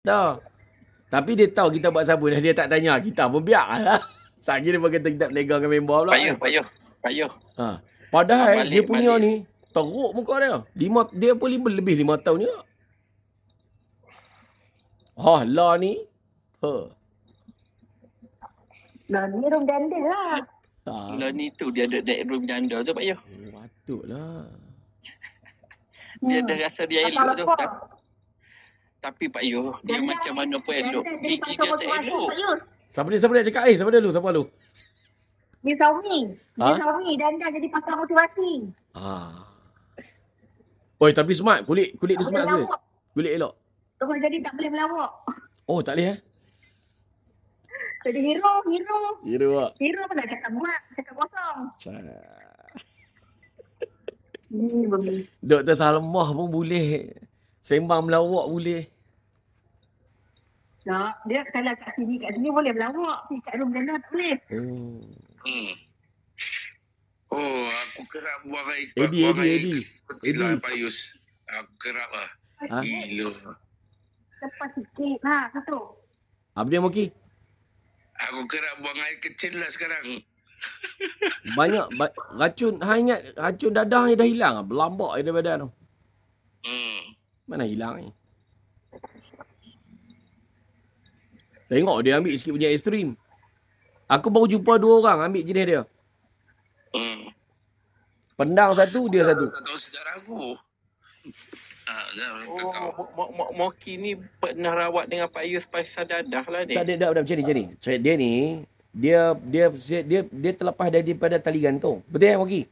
Tahu. Tapi dia tahu kita buat sabun dah. Dia tak tanya. Kita pun biarlah. Sagi dia kata kita legal dengan member pula. Payuh. Ha. Padahal dia punya balik. ni teruk muka dia. Dia pun lebih 5 tahun juga. Lah ni. Lah ni room janda lah. Lah ni tu dia ada deck room janda tu payuh. Patutlah. Dia ada rasa dia elok tu. Tapi Pak Yuh, dia macam mana pun elok. Gigi dia tak elok. Siapa dia cakap? Siapa dia lu? Dia Saumi. Dan jadi pakar motivasi. Oi, tapi smart. Kulit dia smart ke? Kulit elok. Terus jadi tak boleh melawak. Oh, tak boleh Jadi hero. Hero pun nak cakap kosong. Dr. Salmah pun boleh. Sembang melawak boleh. Tak, dia kalau kat sini boleh melawak. Tapi kat room janda tak boleh. Aku kerap buang air. Eddie. Payus. Aku kerap lah. Gila. Lepas sikit lah, tu. Apa dia, Moki? Aku kerap buang air kecil lah sekarang. Banyak racun. Ingat racun dadah ni dah hilang. Berlambak dia badan tu. Mana hilang ni? Tengok dia ambil sikit punya ekstrim. Aku baru jumpa 2 orang ambil jenis dia. Pendang satu, dia satu. Tak tahu sejarah aku. Moki ni pernah rawat dengan Pak Yus pasal dadah lah ni. Tak ada macam ni. Dia ni, dia terlepas daripada tali gantung. Betul Moki?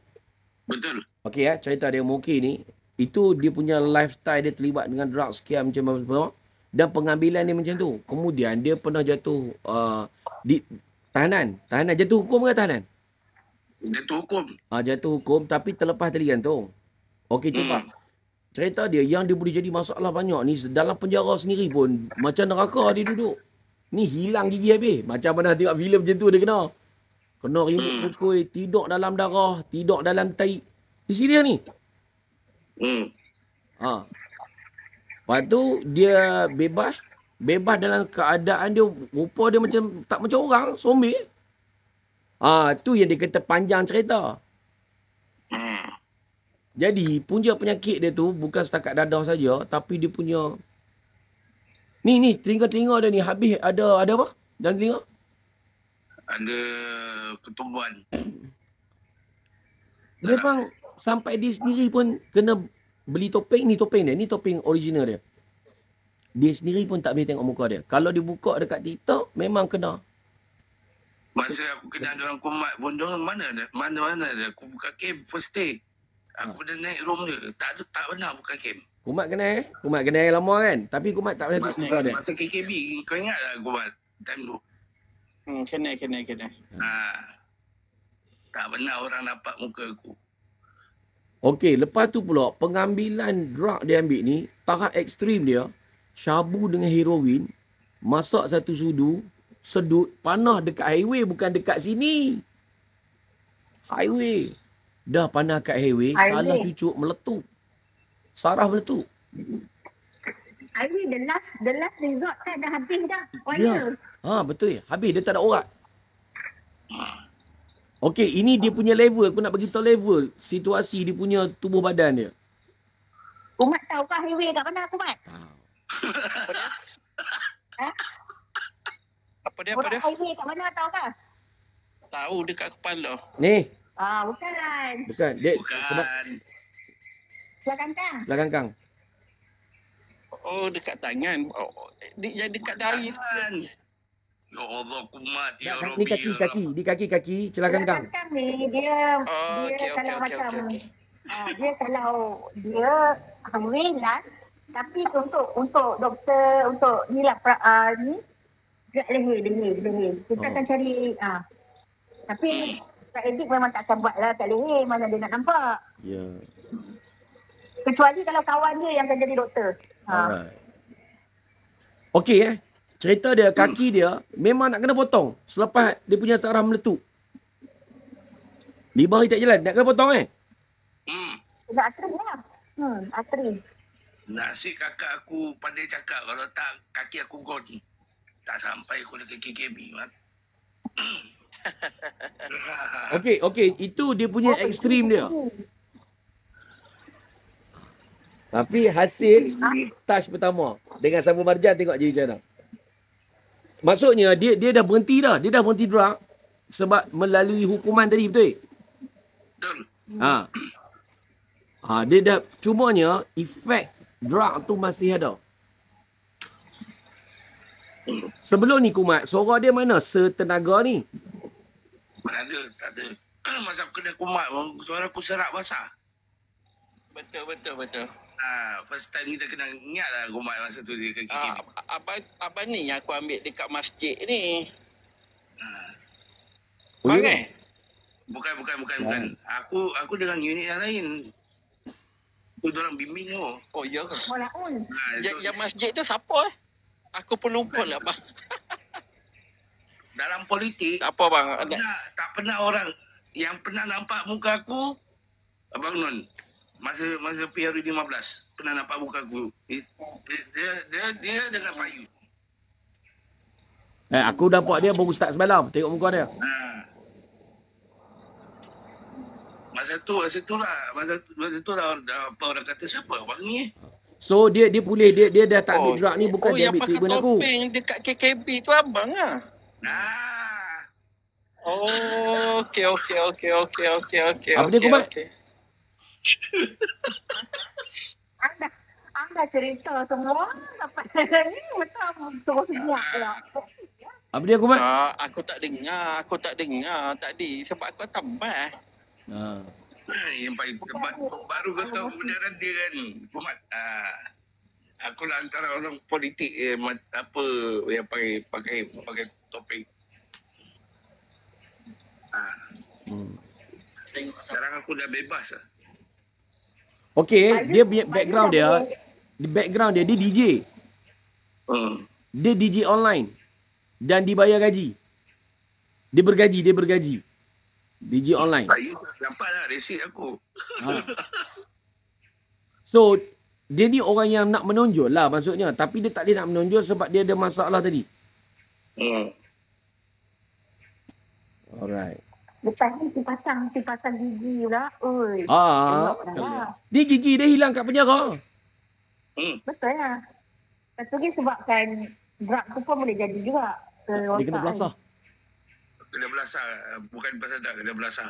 Betul. Okey cerita dia Moki ni, itu dia punya lifestyle dia terlibat dengan drug scam macam apa. Dan pengambilan dia macam tu. Kemudian dia pernah jatuh di tahanan. Jatuh hukum ke tahanan? Jatuh hukum. Jatuh hukum tapi terlepas tali gantung. Okey, cuba. Cerita dia yang dia boleh jadi masalah banyak ni dalam penjara sendiri pun macam neraka dia duduk. Ni hilang gigi habis. Macam mana tengok filem macam tu dia kena. Kena remote pukul, tidur dalam darah, tidur dalam tai. Di sini dia ni. Lepas tu dia bebas dalam keadaan dia, rupa dia macam tak macam orang, zombie. Tu yang dia kata panjang cerita. Jadi punca penyakit dia tu bukan setakat dadah saja, tapi dia punya ni telinga-telinga dia ni habis ada apa dalam telinga? Ada ketumbuhan. Dia bang sampai dia sendiri pun kena beli topeng. Ni topeng dia. Ni topeng original dia. Dia sendiri pun tak boleh tengok muka dia. Kalau dia buka dekat TikTok, memang kena. Masa aku kena ada orang kumat bondong, mana ada. Aku buka camp first day. Aku dah naik room dia. Tak pernah buka camp. Kumat kena Kumat kena lama kan. Tapi Kumat tak boleh tengok muka dia. Masa KKB, kau ingat lah kumat time tu? Kena. Tak pernah orang nampak muka aku. Okey, lepas tu pula pengambilan drug dia ambil ni, tahap ekstrim dia, syabu dengan heroin, masak satu sedut, panah dekat highway, bukan dekat sini. Highway. Dah panah kat highway. Salah cucuk meletup. Saraf meletup. Highway the last resort kan dah habis dah. Ya. Betul. Habis dia tak ada urat. Okey, ini dia punya level. Aku nak bagi tahu level situasi dia punya tubuh badan dia. Kumat tahu kah highway kat mana Kumat? Tahu. Apa dia? Highway kat mana tahu kah? Tahu dekat kepala. Ni. Bukan. Bukan. Sebelah kangkang. Oh, dekat tangan. Dia dekat dahi. Ya Allah, kumat. Ya Ni kaki. Di kaki. Celah kangkang. Kangkang ni dia kalau macam dia kalau dia highway last, tapi untuk doktor untuk ni lah ni gerak leher. Kita akan cari tapi Kak Edik memang tak akan buat lah kat leher, mana dia nak nampak. Ya. Kecuali kalau kawan dia yang akan jadi doktor. Alright. Okey cerita dia, kaki dia memang nak kena potong selepas dia punya saraf meletup. 5 hari tak jalan, nak kena potong Nak arteri lah. Arteri. Nasib kakak aku pandai cakap. Kalau tak, kaki aku gone. Tak sampai aku dekat KKB, Mat. Okey. Itu dia punya ekstrim dia. Tapi hasil touch pertama. Dengan Sabu Marjan tengok jadi macam mana. Maksudnya dia dah berhenti dah. Dia dah berhenti drug. Sebab melalui hukuman tadi, betul? Betul. Dia dah, cumanya efek drug tu masih ada. Sebelum ni Kumat, suara dia mana setenaga ni? Mana ada, tak ada. Masa aku kena kumat, suara aku serak basah. Betul. First time kita kena ingat lah kumat masa tu dia ke KKB. Abang ni yang aku ambil dekat masjid ni. Oh, Bang ya? Bukan. Aku dengan unit yang lain. Tu dorang bimbing tu. Oh, ya. Molaun. Yang masjid tu siapa? Aku pun lupa lah, bang. Dalam politik, Tak apa, bang. tak pernah orang yang pernah nampak muka aku, Abang Non, masa PRU 15 pernah nampak muka aku. Dia dengan Pak Yu. Aku nampak dia baru start semalam. Tengok muka dia. Masa tu lah apa orang kata siapa abang ni. So dia pulih. Dia dah tak ambil drug ni. Bukan dia yang ambil pakai treatment aku. topeng dekat KKB tu abang lah. Oh, okey. Apa dia, Kumat? Anda cerita semua dapat ni betul suruh senyap pula. Apa dia, Kumat? Aku tak dengar tadi sebab aku tambah. Yang paling tepat baru kau tahu kebenaran dia kan. Kumat. Aku lah antara orang politik yang pakai topeng. Sekarang aku dah bebas lah. Okey, dia punya background dia DJ. Dia DJ online dan dibayar gaji. Dia bergaji. DJ online. Saya nampak lah resit aku. So, dia ni orang yang nak menonjol lah maksudnya. Tapi dia tak boleh nak menonjol sebab dia ada masalah tadi. Alright. Lepas ni pasang gigi pula. Oi. Dia gigi dia hilang kat penjara. Betul lah. Lepas tu dia sebabkan drug tu pun boleh jadi juga. Dia kena belasah. Kena belasah. Bukan pasal tak kena belasah.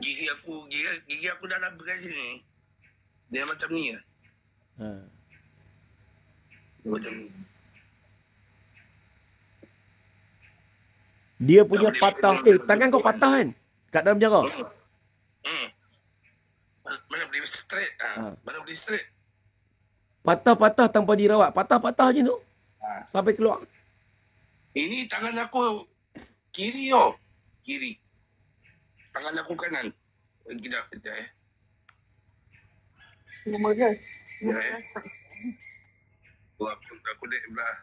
Gigi aku dalam bergaji ni. Dia macam ni lah. Dia macam ni. Dia punya patah. Tangan kau patah kan? Kat dalam penjara. Mana boleh straight? Mana boleh straight? Patah-patah tanpa dirawat. Patah-patah je tu. Sampai keluar. Ini tangan aku kiri oh. Kiri. Tangan aku kanan. Kejap. Nombor dia. Aku naik belah.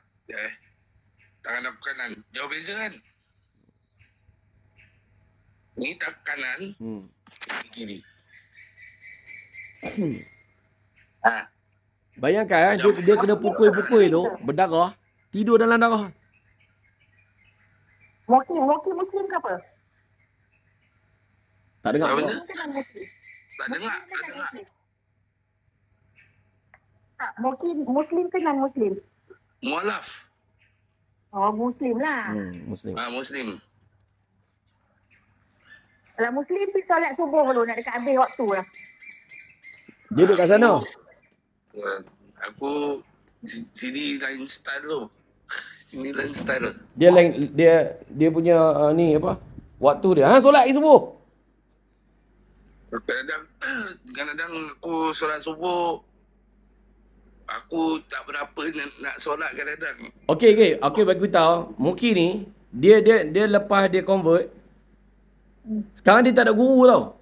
Tangan aku kanan. Jauh beza kan? Ni tak kanan. Kiri. Bayangkan dia kena pukul-pukul tu. Berdarah. Tidur dalam darah. Moki Muslim ke apa? Tak dengar. Tak dengar. Tak, Moki Muslim ke non-Muslim? Mualaf. Oh, Muslim lah. Muslim. Muslim. Kalau Muslim pergi solat subuh dulu nak dekat habis waktu lah. Dia duduk kat sana. Aku sini lain style tu. Sini lain style. Dia punya ni apa? Waktu dia. Solat lagi subuh. Kadang-kadang aku solat subuh. Aku tak berapa nak solat kadang-kadang. Okey, bagi tahu. Muki ni dia lepas dia convert. Sekarang dia tak ada guru tau.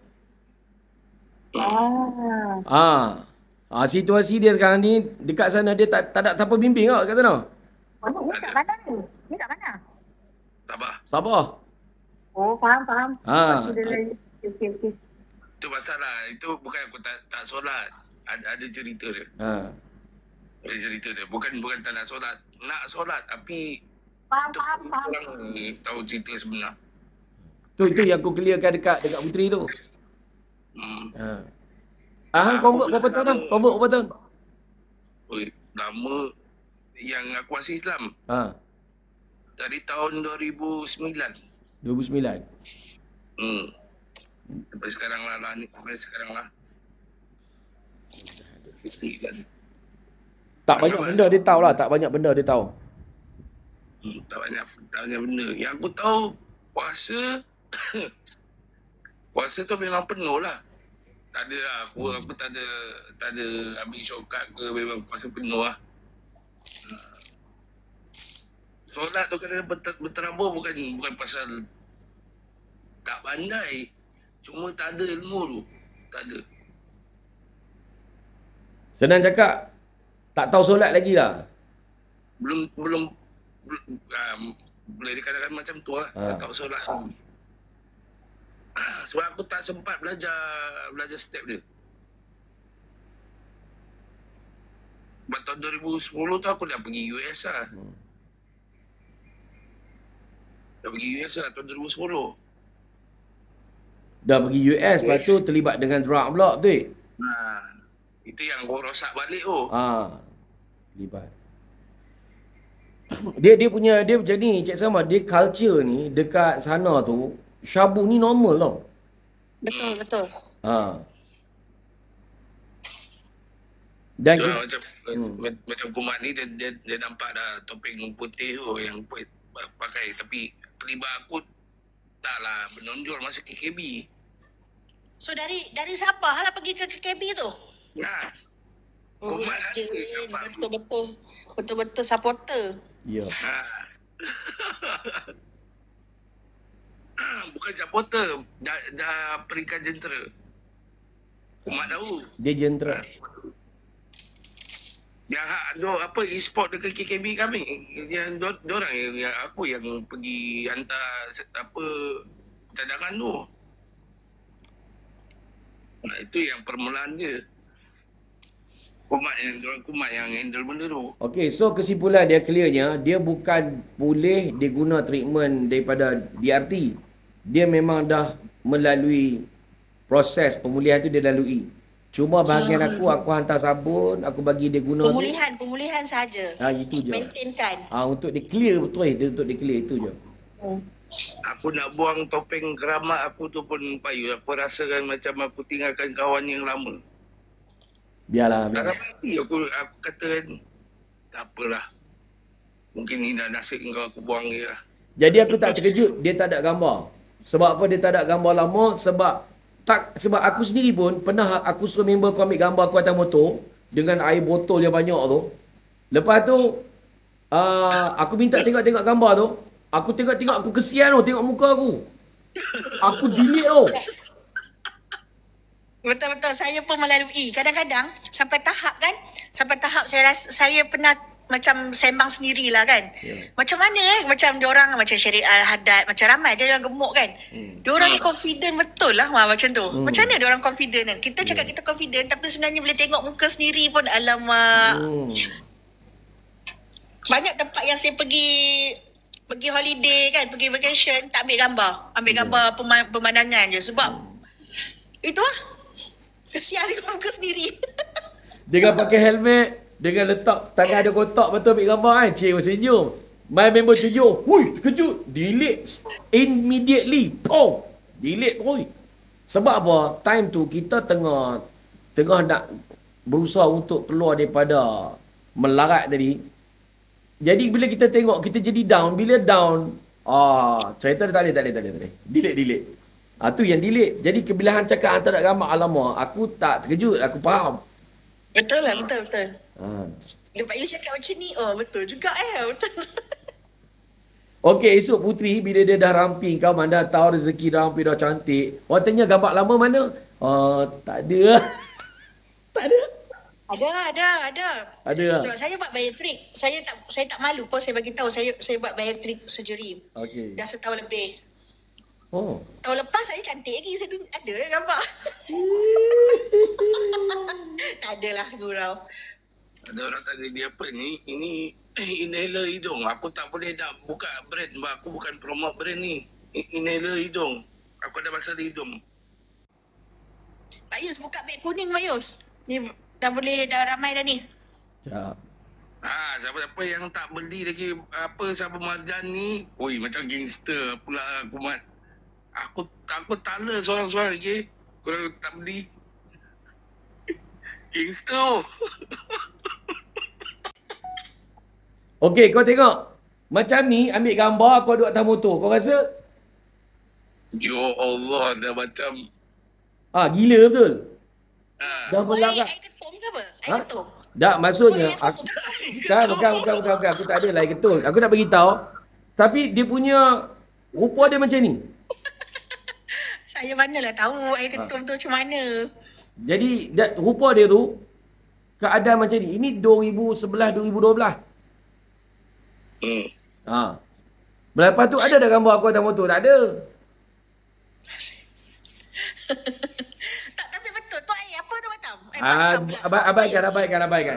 Situasi dia sekarang ni dekat sana dia tak ada siapa bimbing tau dekat sana. Ni kat mana ni? Ni kat mana? Sabah. Sabah. Oh, faham. Okay. Itu masalah. Itu bukan aku tak solat. Ada cerita dia. Ada cerita dia. Bukan tak nak solat. Nak solat tapi Faham. orang tahu cerita sebenar. Itu yang aku clearkan dekat Puteri tu. Convert berapa tahun dah? Convert berapa tahun? Lama yang aku masuk Islam. Dari tahun 2009. 2009. Sampai sekarang lah. Sampai sekarang lah. 9. Tak banyak benda dia tahu lah. Tak banyak benda dia tahu. Tak banyak benda. Yang aku tahu puasa puasa tu memang penuh lah. Tak ada lah. Aku tak ada ambil shortcut ke, memang puasa penuh lah. Solat tu kena berterabur bukan pasal tak pandai. Cuma tak ada ilmu tu. Tak ada. Senang cakap, tak tahu solat lagi lah. Belum boleh dikatakan macam tu lah. Tak tahu solat. Sebab aku tak sempat belajar step dia. Buat tahun 2010 tu aku dah pergi US lah. Dah pergi US lah tahun 2010. Dah pergi US, lepas tu terlibat dengan drug pula tu. Itu yang gua rosak balik tu. Terlibat. Dia macam ni, Cik Sama, dia culture ni dekat sana tu, syabu ni normal tau. Betul. Dan macam Kumat ni dia nampak dah topeng putih tu yang pakai, tapi terlibat aku taklah menonjol masa KKB. So dari Sabah lah pergi ke KKB tu? Kumat betul-betul supporter. Ya. Bukan supporter, dah peringkat jentera. Kumat tahu. Dia jentera. Yang e-sport dekat KKB kami, yang diorang yang aku yang pergi hantar cadangan tu. Itu yang permulaan dia. Kumat yang handle benda tu. Okey, so kesimpulan dia clearnya, dia bukan boleh dia guna treatment daripada DRT. Dia memang dah melalui proses pemulihan tu, dia lalui. Cuma bahagian aku hantar sabun, aku bagi dia guna pemulihan saja. Itu je. Maintainkan. Untuk dia clear betul, untuk dia clear itu je. Aku nak buang topeng keramat aku tu pun payah. Aku rasakan macam aku tinggalkan kawan yang lama. Biarlah. Aku katakan, tak apalah. Mungkin ni dah nasib kau, aku buang je lah. Jadi aku tak terkejut dia tak ada gambar. Sebab apa dia tak ada gambar lama? Sebab aku sendiri pun pernah aku suruh member aku ambil gambar aku atas motor dengan air botol yang banyak tu. Lepas tu aku minta tengok gambar tu. Aku tengok aku kesian tu tengok muka aku. Aku delete tu. Betul. Saya pun melalui. Kadang-kadang sampai tahap saya pernah macam sembang sendirilah kan. Macam mana macam diorang macam Syarif Al-Haddad, macam ramai je yang gemuk kan. Diorang ni confident betul lah macam tu. Macam mana diorang confident kan? Kita cakap kita confident tapi sebenarnya boleh tengok muka sendiri pun, alamak. Banyak tempat yang saya pergi holiday kan, pergi vacation, tak ambil gambar. Ambil gambar pemandangan je sebab itu lah. Kesian tengok muka sendiri. Dengan pakai helmet, dengan letak tangan ada kotak, betul ambil gambar kan. Cik senyum. My member tunjuk. Hui, terkejut. Delete immediately. Delete terus. Sebab apa? Time tu kita tengah nak berusaha untuk keluar daripada melarat tadi. Jadi bila kita tengok, kita jadi down. Bila down, cerita dia tak boleh. Delete. Tu yang delete. Jadi kebilahan cakap hantar nak gambar, alamak, aku tak terkejut, aku faham. Betul. Lepas you cakap macam ni, betul juga betul. Okey, esok Puteri bila dia dah ramping, kau mana tahu rezeki dah ramping, dah cantik. Orang tanya gambar lama mana? Tak ada. Tak ada. Ada. Sebab saya buat bariatrik. Saya tak malu pun saya bagi tahu saya buat bariatrik surgery. Okey. Dah setahun lebih. Oh. Tahun lepas saya cantik lagi. Saya ada gambar. Tak adalah gurau. Ada orang tanya dia apa ni? Ini inhaler hidung. Aku tak boleh nak buka brand. Aku bukan promote brand ni. Inhaler hidung. Aku ada masalah hidung. Pak Yus buka beg kuning Pak Yus. Ni dah boleh, dah ramai dah ni. Sekejap. Siapa-siapa yang tak beli lagi apa Sabun Marjan ni, oi macam gangster pula aku mat. Aku tala seorang-seorang lagi. Korang tak beli. Gangster. Okey, kau tengok. Macam ni ambil gambar kau duduk atas motor. Kau rasa? Ya Allah, dah macam Gila betul. Dah berlarat. Air ketum ke apa? Air ketum. Tak, maksudnya bukan. Aku tak ada lah air ketum. Aku nak beritahu. Tapi dia punya rupa dia macam ni. Saya manalah tahu air ketum tu macam mana. Jadi rupa dia tu keadaan macam ni. Ini 2011 2012. Lepas tu ada dah gambar aku atas motor? Tak ada. Tak, tapi betul tu air apa tu Batam? Abaikan.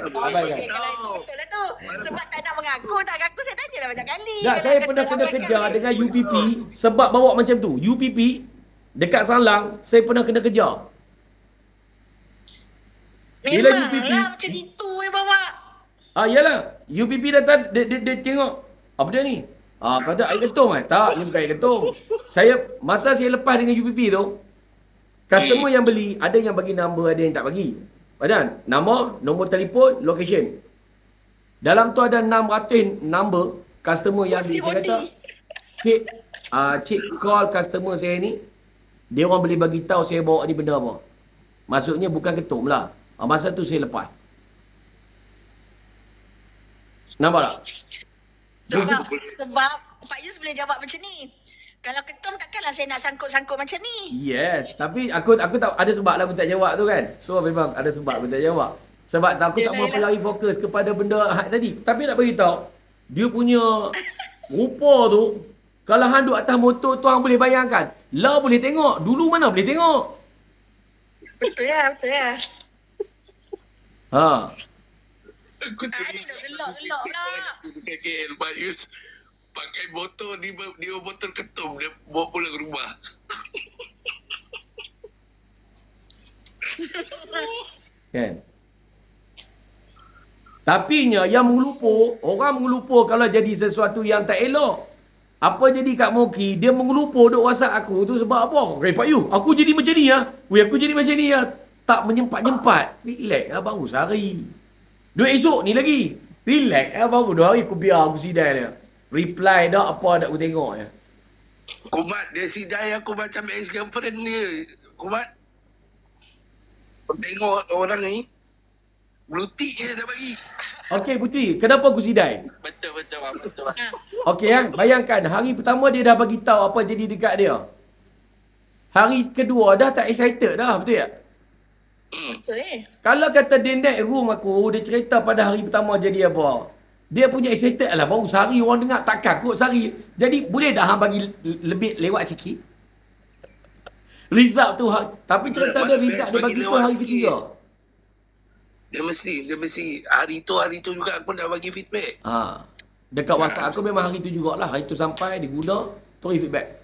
Okey, kalau betul lah tu. Sebab tak nak mengaku, tak mengaku saya tanyalah banyak kali. Tak, saya pernah kena kejar dengan UPP sebab bawa macam tu. UPP dekat Salang, saya pernah kena kejar. Memanglah macam itu bawa. Yalah. UPP datang, dia tengok. Apa dia ni? Kata air ketum Tak, ni bukan air ketum. Masa saya lepas dengan UPP tu, customer yang beli, ada yang bagi number, ada yang tak bagi. Padahal nama, nombor telefon, location. Dalam tu ada 600 number customer yang beli. Saya kata, cik call customer saya ni, dia orang boleh bagi tahu saya bawa ni benda apa. Maksudnya bukan ketum lah. Masa tu saya lepas. Nampak tak? Sebab Pak Yus boleh jawab macam ni. Kalau ketum takkanlah saya nak sangkut-sangkut macam ni. Yes, tapi aku tak ada sebab lah aku tak jawab tu kan. So memang ada sebab aku tak jawab. Sebab aku tak mahu lari fokus kepada benda tadi. Tapi nak beritahu, dia punya rupa tu, kalau hang duduk atas motor tu hang boleh bayangkan. Lah boleh tengok, dulu mana boleh tengok. Betul ya. aku Ni dah gelak-gelak lah. KL Pak Yus pakai botol dia botol ketum, dia bawa pulang rumah. Kan? Tapinya yang mengelupur, orang mengelupur kalau jadi sesuatu yang tak elok. Apa jadi Kak Moki, dia mengelupur duk WhatsApp aku tu sebab apa? Pak Yu, aku jadi macam ni ya. Aku jadi macam ni ya. Tak menyempat-nyempat. Relax lah baru sehari. 2 esok ni lagi. Relax lah baru 2 hari aku biar aku sidai dia. Reply dah apa dah aku tengok ya. Kumat, dia sidai aku macam ex-girlfriend dia. Kumat, tengok orang ni, blue tick je dah bagi. Okey Putri, kenapa aku sidai? Betul. Okey bayangkan hari pertama dia dah bagi tahu apa jadi dekat dia. Hari kedua dah tak excited dah, betul tak? Betul Kalau kata dia naik room aku, dia cerita pada hari pertama jadi apa. Dia punya excited lah, baru sehari orang dengar takkan kot sehari. Jadi boleh dah hang bagi lebih lewat sikit. Result tu, tapi cerita dia result dia bagi tu hari ketiga. Dia mesti hari tu juga aku dah bagi feedback. Dekat WhatsApp aku memang hari tu jugalah. Hari tu sampai diguna, terus feedback.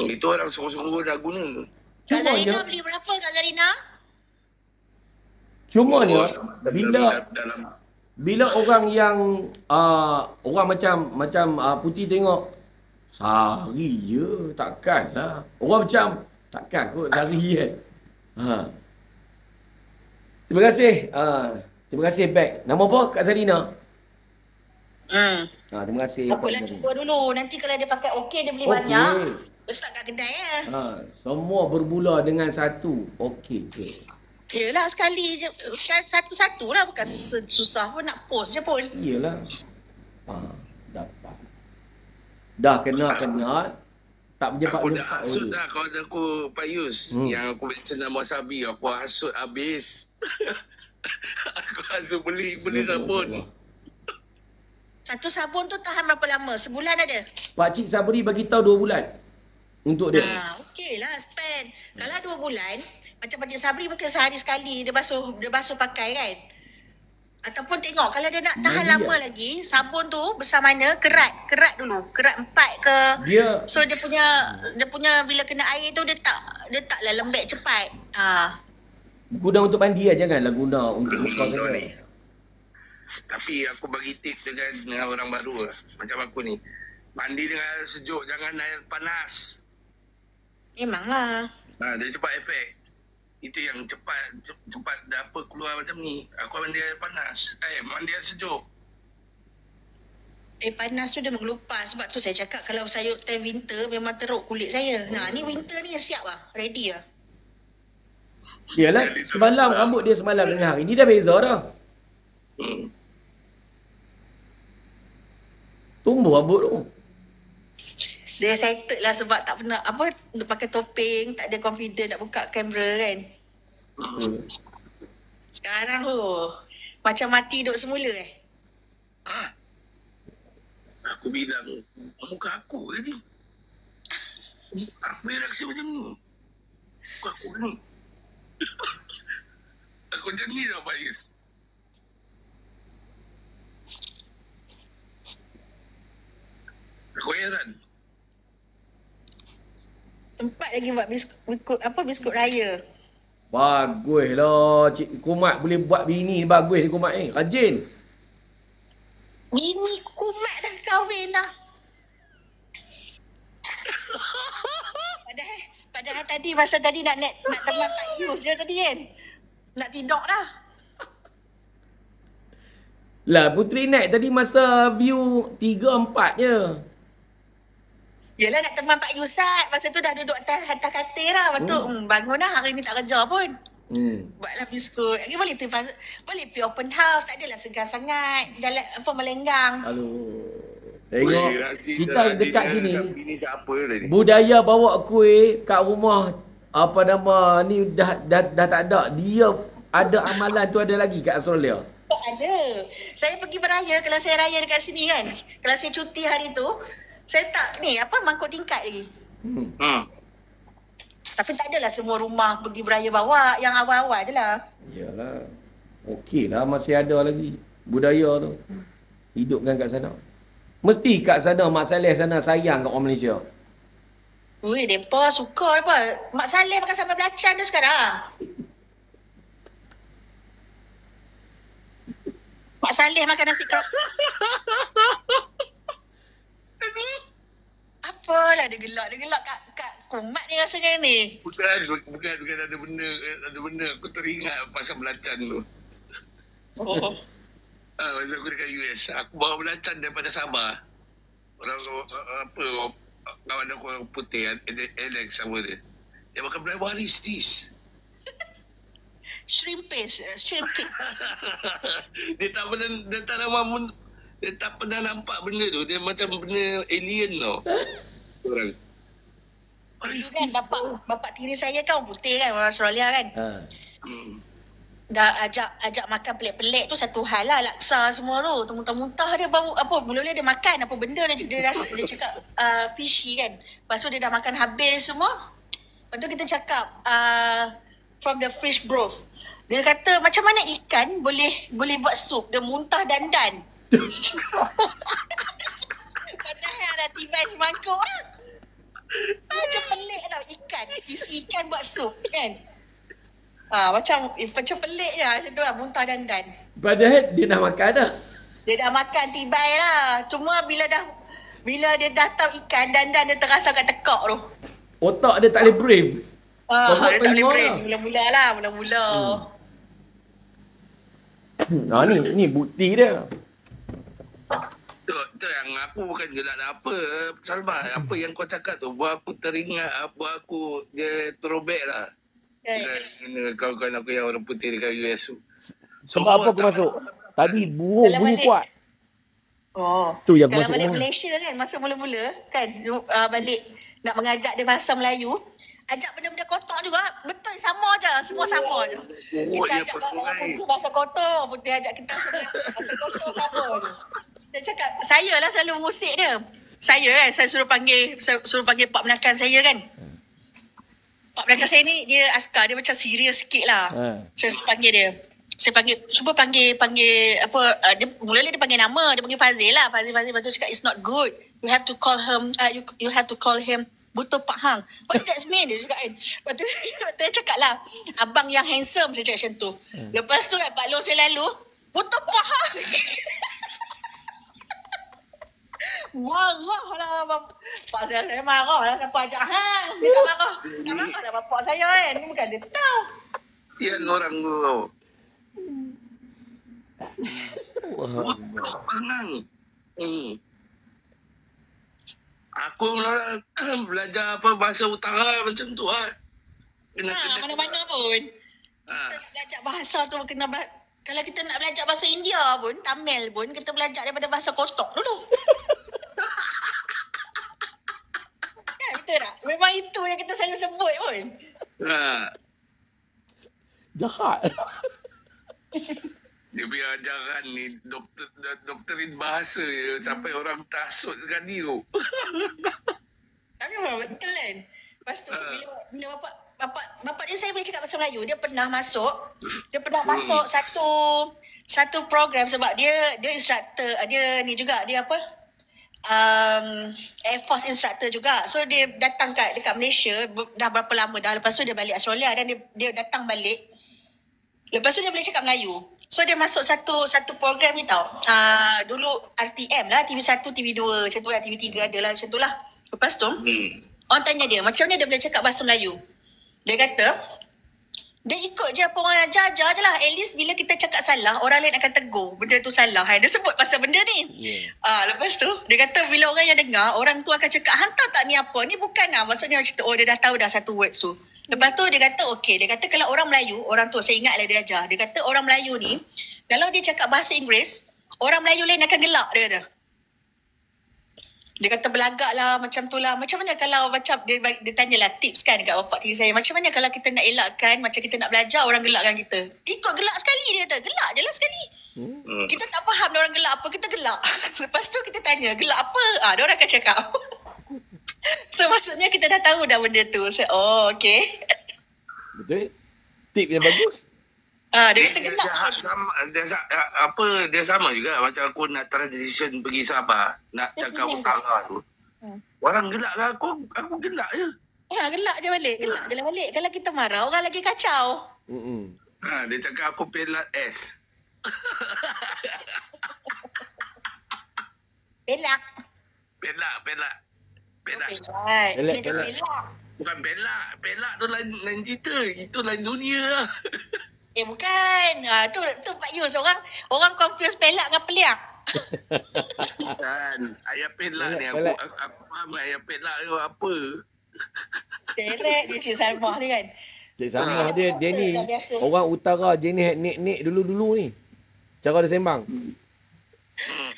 Itu orang sungguh-sungguh dah guna. Kak Zarina beli berapa Kak Zarina? Cumanya bila orang yang orang macam Putih tengok sehari je takkan lah. Orang macam takkan kot sehari kan. Terima kasih back. Nama apa Kak Zarina? Terima kasih. Apalah cuba dulu. Nanti kalau dia pakai okey dia beli banyak. Dia start kat kedai semua bermula dengan satu okey je. Yelah sekali je. Satu-satu lah. Bukan susah pun nak post je pun. Yelah. Dapat. Dah kena. Tak menjempat. Aku dah hasut dah kawan aku Pak Yus. Yang aku mention nama Sabi. Aku hasut habis. Aku hasut beli sabun. Satu sabun tu tahan berapa lama? Sebulan ada? Pakcik Sabri bagi tahu 2 bulan. untuk dia. Okey lah spend. Kalau 2 bulan, macam Pakcik Sabri mungkin sehari sekali dia basuh pakai kan. Ataupun tengok kalau dia nak tahan lama lagi, sabun tu besar mana, kerat dulu. Kerat 4 ke. So dia punya bila kena air tu dia taklah lembek cepat. Guna untuk mandi lah, janganlah guna untuk lupa saja. Tapi aku bagi tip dengan orang baru lah. Macam aku ni. Mandi dengan air sejuk, jangan air panas. Memanglah. Dia cepat efek. Itu yang cepat apa keluar macam ni. Aku mandi air panas. Mandi air sejuk. Panas tu dia mengelupas. Sebab tu saya cakap kalau saya time winter memang teruk kulit saya. Nah, ni winter ni siap lah. Ready lah. Yalah, semalam rambut dia semalam dengan hari ni dah beza dah. Tumbuh rambut tu. Dia excited lah sebab tak pernah dia pakai topeng, tak ada confident nak buka kamera kan. Sekarang tu macam mati duduk semula Aku bilang muka aku ke ni. Apa yang reaksi macam ni? Muka aku ke ni? Aku macam ni tau Faiz. Aku heran. Sempat lagi buat biskut raya. Bagus lah. Cik Kumat boleh buat bini ni. Bagus ni Kumat ni. Rajin. Bini Kumat dah kahwin dah. Padahal tadi masa tadi nak teman Pak Yus je tadi kan. Nak tidur dah. Lah Putri naik tadi masa view 3-4 je. Yelah nak teman Pak Yusat. Masa tu dah duduk atas katil lah. Lepas tu bangun dah hari ni tak kerja pun. Buatlah biskut. Boleh pergi open house. Tak adalah segar sangat. Jalan melenggang. Tengok kita dekat sini. Budaya bawa kuih kat rumah ni dah tak ada. Dia ada amalan tu ada lagi kat Australia. Ada. Saya pergi beraya. Kalau saya raya dekat sini kan. Kalau saya cuti hari tu. Saya tak mangkuk tingkat lagi. Tapi tak adalah semua rumah pergi beraya bawa. Yang awal-awal je lah. Yalah. Okey lah masih ada lagi. Budaya tu. Hidupkan kat sana. Mesti kat sana Mak Saleh sana sayang kat orang Malaysia. Ui, mereka suka apa. Mak Saleh makan sambal belacan tu sekarang. Mak Saleh makan nasi kerak. Apalah dia gelak kat Kumat ni rasanya ni. Bukan ada benda aku teringat pasal belacan tu. Masa aku dekat US, aku bawa belacan daripada Sabah. Kawan aku orang putih, Alex sama dia. Dia makan berapa hari stis. Shrimp paste, shrimp cake. Dia tak pernah nampak benda tu. Dia macam benda alien tau. Orang. Kan bapak tiri saya kan orang putih kan, orang Australia kan. Dah ajak makan pelik-pelik tu satu hal lah, laksa semua tu. Muntah-muntah dia bau mula-mula dia makan apa benda dia rasa dia cakap fishy kan. Lepas tu dia dah makan habis semua. Lepas tu kita cakap from the fish broth. Dia kata macam mana ikan boleh buat sup, dia muntah dandan. Padahal dah tibai semangkuk lah. Macam pelik tau ikan. Isi ikan buat sup kan. Macam pelik je macam tu lah, muntah dandan. Padahal dia dah makan dah. Dia dah makan tibai lah. Cuma bila dia dah tahu ikan, dandan dia terasa kat tekak tu. Otak dia tak boleh brain. Dia tak boleh brain. Mula-mula. Ni bukti dia. Tu yang aku bukan gelak apa Salma, apa yang kau cakap tu buat aku teringat, buat aku dia throwback lah. Kawan-kawan aku yang orang putih dekat US tu. Sebab apa aku masuk? Tadi bunyi kuat. Tu yang kalau balik Malaysia kan masa mula-mula kan balik nak mengajak dia bahasa Melayu, ajak benda-benda kotor juga. Betul sama je, semua sama je. Kita ajak orang putih bahasa kotor, putih ajak kita semua bahasa kotor sama je. Dia cakap, saya lah selalu musik dia. saya suruh panggil Pak Menakan saya kan. Pak Menakan saya ni dia askar, dia macam serius sikit lah. Saya suruh panggil dia. Cuba panggil apa, dia mula-mula dia panggil nama, dia panggil Fazil lah. Fazil lepas tu cakap it's not good. You have to call him Buto Pak Hang. What does that mean? Dia cakap kan. Lepas tu dia cakap lah, abang yang handsome, saya cakap macam tu. Lepas tu Pak Long saya lalu, Buto Pak Hang. Marah lah Pak saya marah lah, siapa ajak hang. Dia tak marah. Tak marah lah bapak saya kan. Ni bukan dia tahu. Tian orang tu tau. Penang. Aku belajar apa bahasa utara macam tu lah. Mana-mana pun. Kita belajar bahasa tu kena kalau kita nak belajar bahasa India pun, Tamil pun, kita belajar daripada bahasa kotok dulu. Kan, betul tak? Memang itu yang kita selalu sebut pun. Jahat. Dia punya ajaran ni doktorin bahasa je sampai orang tasut sekali tu. Tapi memang betul kan. Lepas tu bila bapak dia, saya boleh cakap bahasa Melayu. Dia pernah masuk satu program sebab dia instructor, dia ni juga, dia apa? Air Force instructor juga. So dia datang dekat Malaysia dah berapa lama dah. Lepas tu dia balik Australia dan dia datang balik. Lepas tu dia boleh cakap Melayu. So dia masuk satu program ni tau. Dulu RTM lah, TV1, TV2 macam tu lah, TV3 ada lah macam tu lah. Lepas tu orang tanya dia, macam mana dia boleh cakap bahasa Melayu? Dia kata dia ikut je apa orang ajar je lah. At least bila kita cakap salah, orang lain akan tegur benda tu salah. Dia sebut pasal benda ni. Lepas tu dia kata bila orang yang dengar, orang tu akan cakap, hantar tak ni apa? Ni bukan lah. Maksudnya macam tu, oh dia dah tahu dah satu words tu. Lepas tu dia kata okey, dia kata kalau orang Melayu, orang tu saya ingatlah dia ajar. Dia kata orang Melayu ni kalau dia cakap bahasa Inggeris, orang Melayu lain akan gelak, dia kata. Dia kata belagak lah macam tu lah. Macam mana kalau macam dia tanyalah tips kan dekat bapak tiri saya. Macam mana kalau kita nak elakkan, macam kita nak belajar orang gelakkan kita. Ikut gelak sekali, dia kata. Gelak je lah sekali. Kita tak faham dia orang gelak apa, kita gelak. Lepas tu kita tanya, gelak apa? Dia orang akan cakap. So maksudnya kita dah tahu dah benda tu. So, okay. Betul. Tip yang bagus. Dia kata gelak. Dia sama juga macam aku nak transition pergi Sabah, nak cakap utara tu. Orang gelak lah aku gelak je. Gelak je balik. Gelak je lah balik. Kalau kita marah, orang lagi kacau. Dia cakap aku pelat S. Pelak. Pelak. Pelak. Bukan pelak. Pelak tu lain cerita. Itu lain dunia lah. Bukan. Tu Pak Yus. Orang confuse pelak dengan peliak. Bukan. Ayat pelak ni. Aku faham ayat pelak tu apa. Seret dia Cik Salmah ni kan. Cik Salmah dia ni. Orang utara dia ni nek dulu-dulu ni. Cara dia sembang.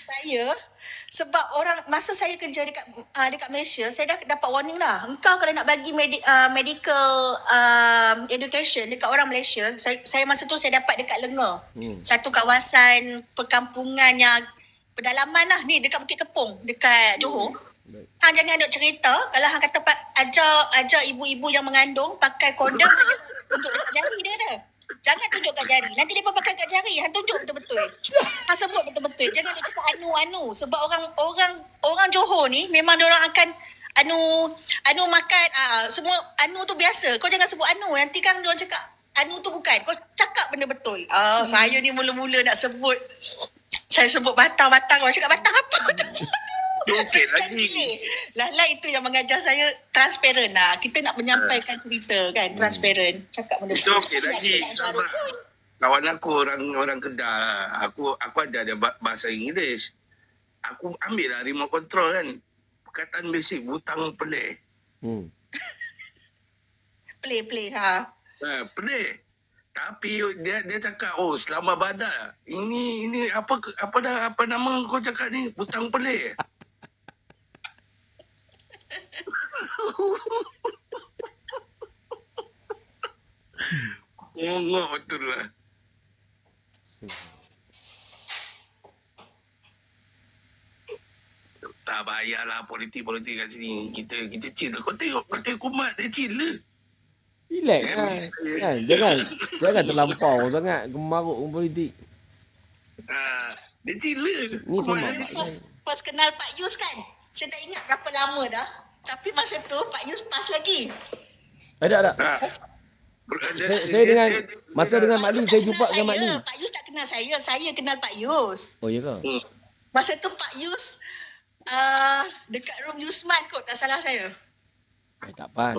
Saya sebab masa saya kerja dekat Malaysia, saya dah dapat warning dah. Engkau kalau nak bagi medical education dekat orang Malaysia, saya masa tu saya dapat dekat Lenga. Satu kawasan perkampungan yang pedalaman lah ni dekat Bukit Kepong, dekat Johor. Hang jangan duk cerita kalau hang kata ajar ibu-ibu yang mengandung pakai kondom untuk dekat jari, dia kata. Jangan tunjuk kat jari. Nanti dia pakai kat jari. Hang tunjuk betul-betul. Hang sebut betul-betul. Jangan dia cakap anu. Sebab orang Johor ni memang diorang akan anu makan. Semua anu tu biasa. Kau jangan sebut anu. Nanti kan diorang cakap anu tu bukan. Kau cakap benda betul. Saya ni mula-mula nak sebut. Saya sebut batang-batang. Kau cakap batang apa tu? Okey lagi. Lah itu yang mengajar saya transparent lah. Kita nak menyampaikan cerita kan, transparent. Cakap benda itu okey lagi. Sama kawan aku orang Kedah. Aku ajar dia bahasa Inggeris. Aku ambil lah remote control kan. Perkataan basic butang pelik. Play Pelik. Tapi dia cakap, selamat badak. Ini apa nama kau cakap ni? Butang pelik. Ngok betul lah. payahlah politik-politik kat sini. Kita chill. Kau tengok Kumat dia chill lah. Relax kan. Jangan terlampau sangat gemaruk politik. Dia chill lah. Ni sembang. Pas kenal Pak Yus kan, saya tak ingat berapa lama dah. Tapi masa tu Pak Yus pas lagi. Ada. Saya dengan masa dengan Mak Lin saya jumpa dengan Mak Lin. Pak Yus tak kenal saya kenal Pak Yus. Oh ya ke? Masa tu Pak Yus dekat room Yusman kot, tak salah saya. Tak pas.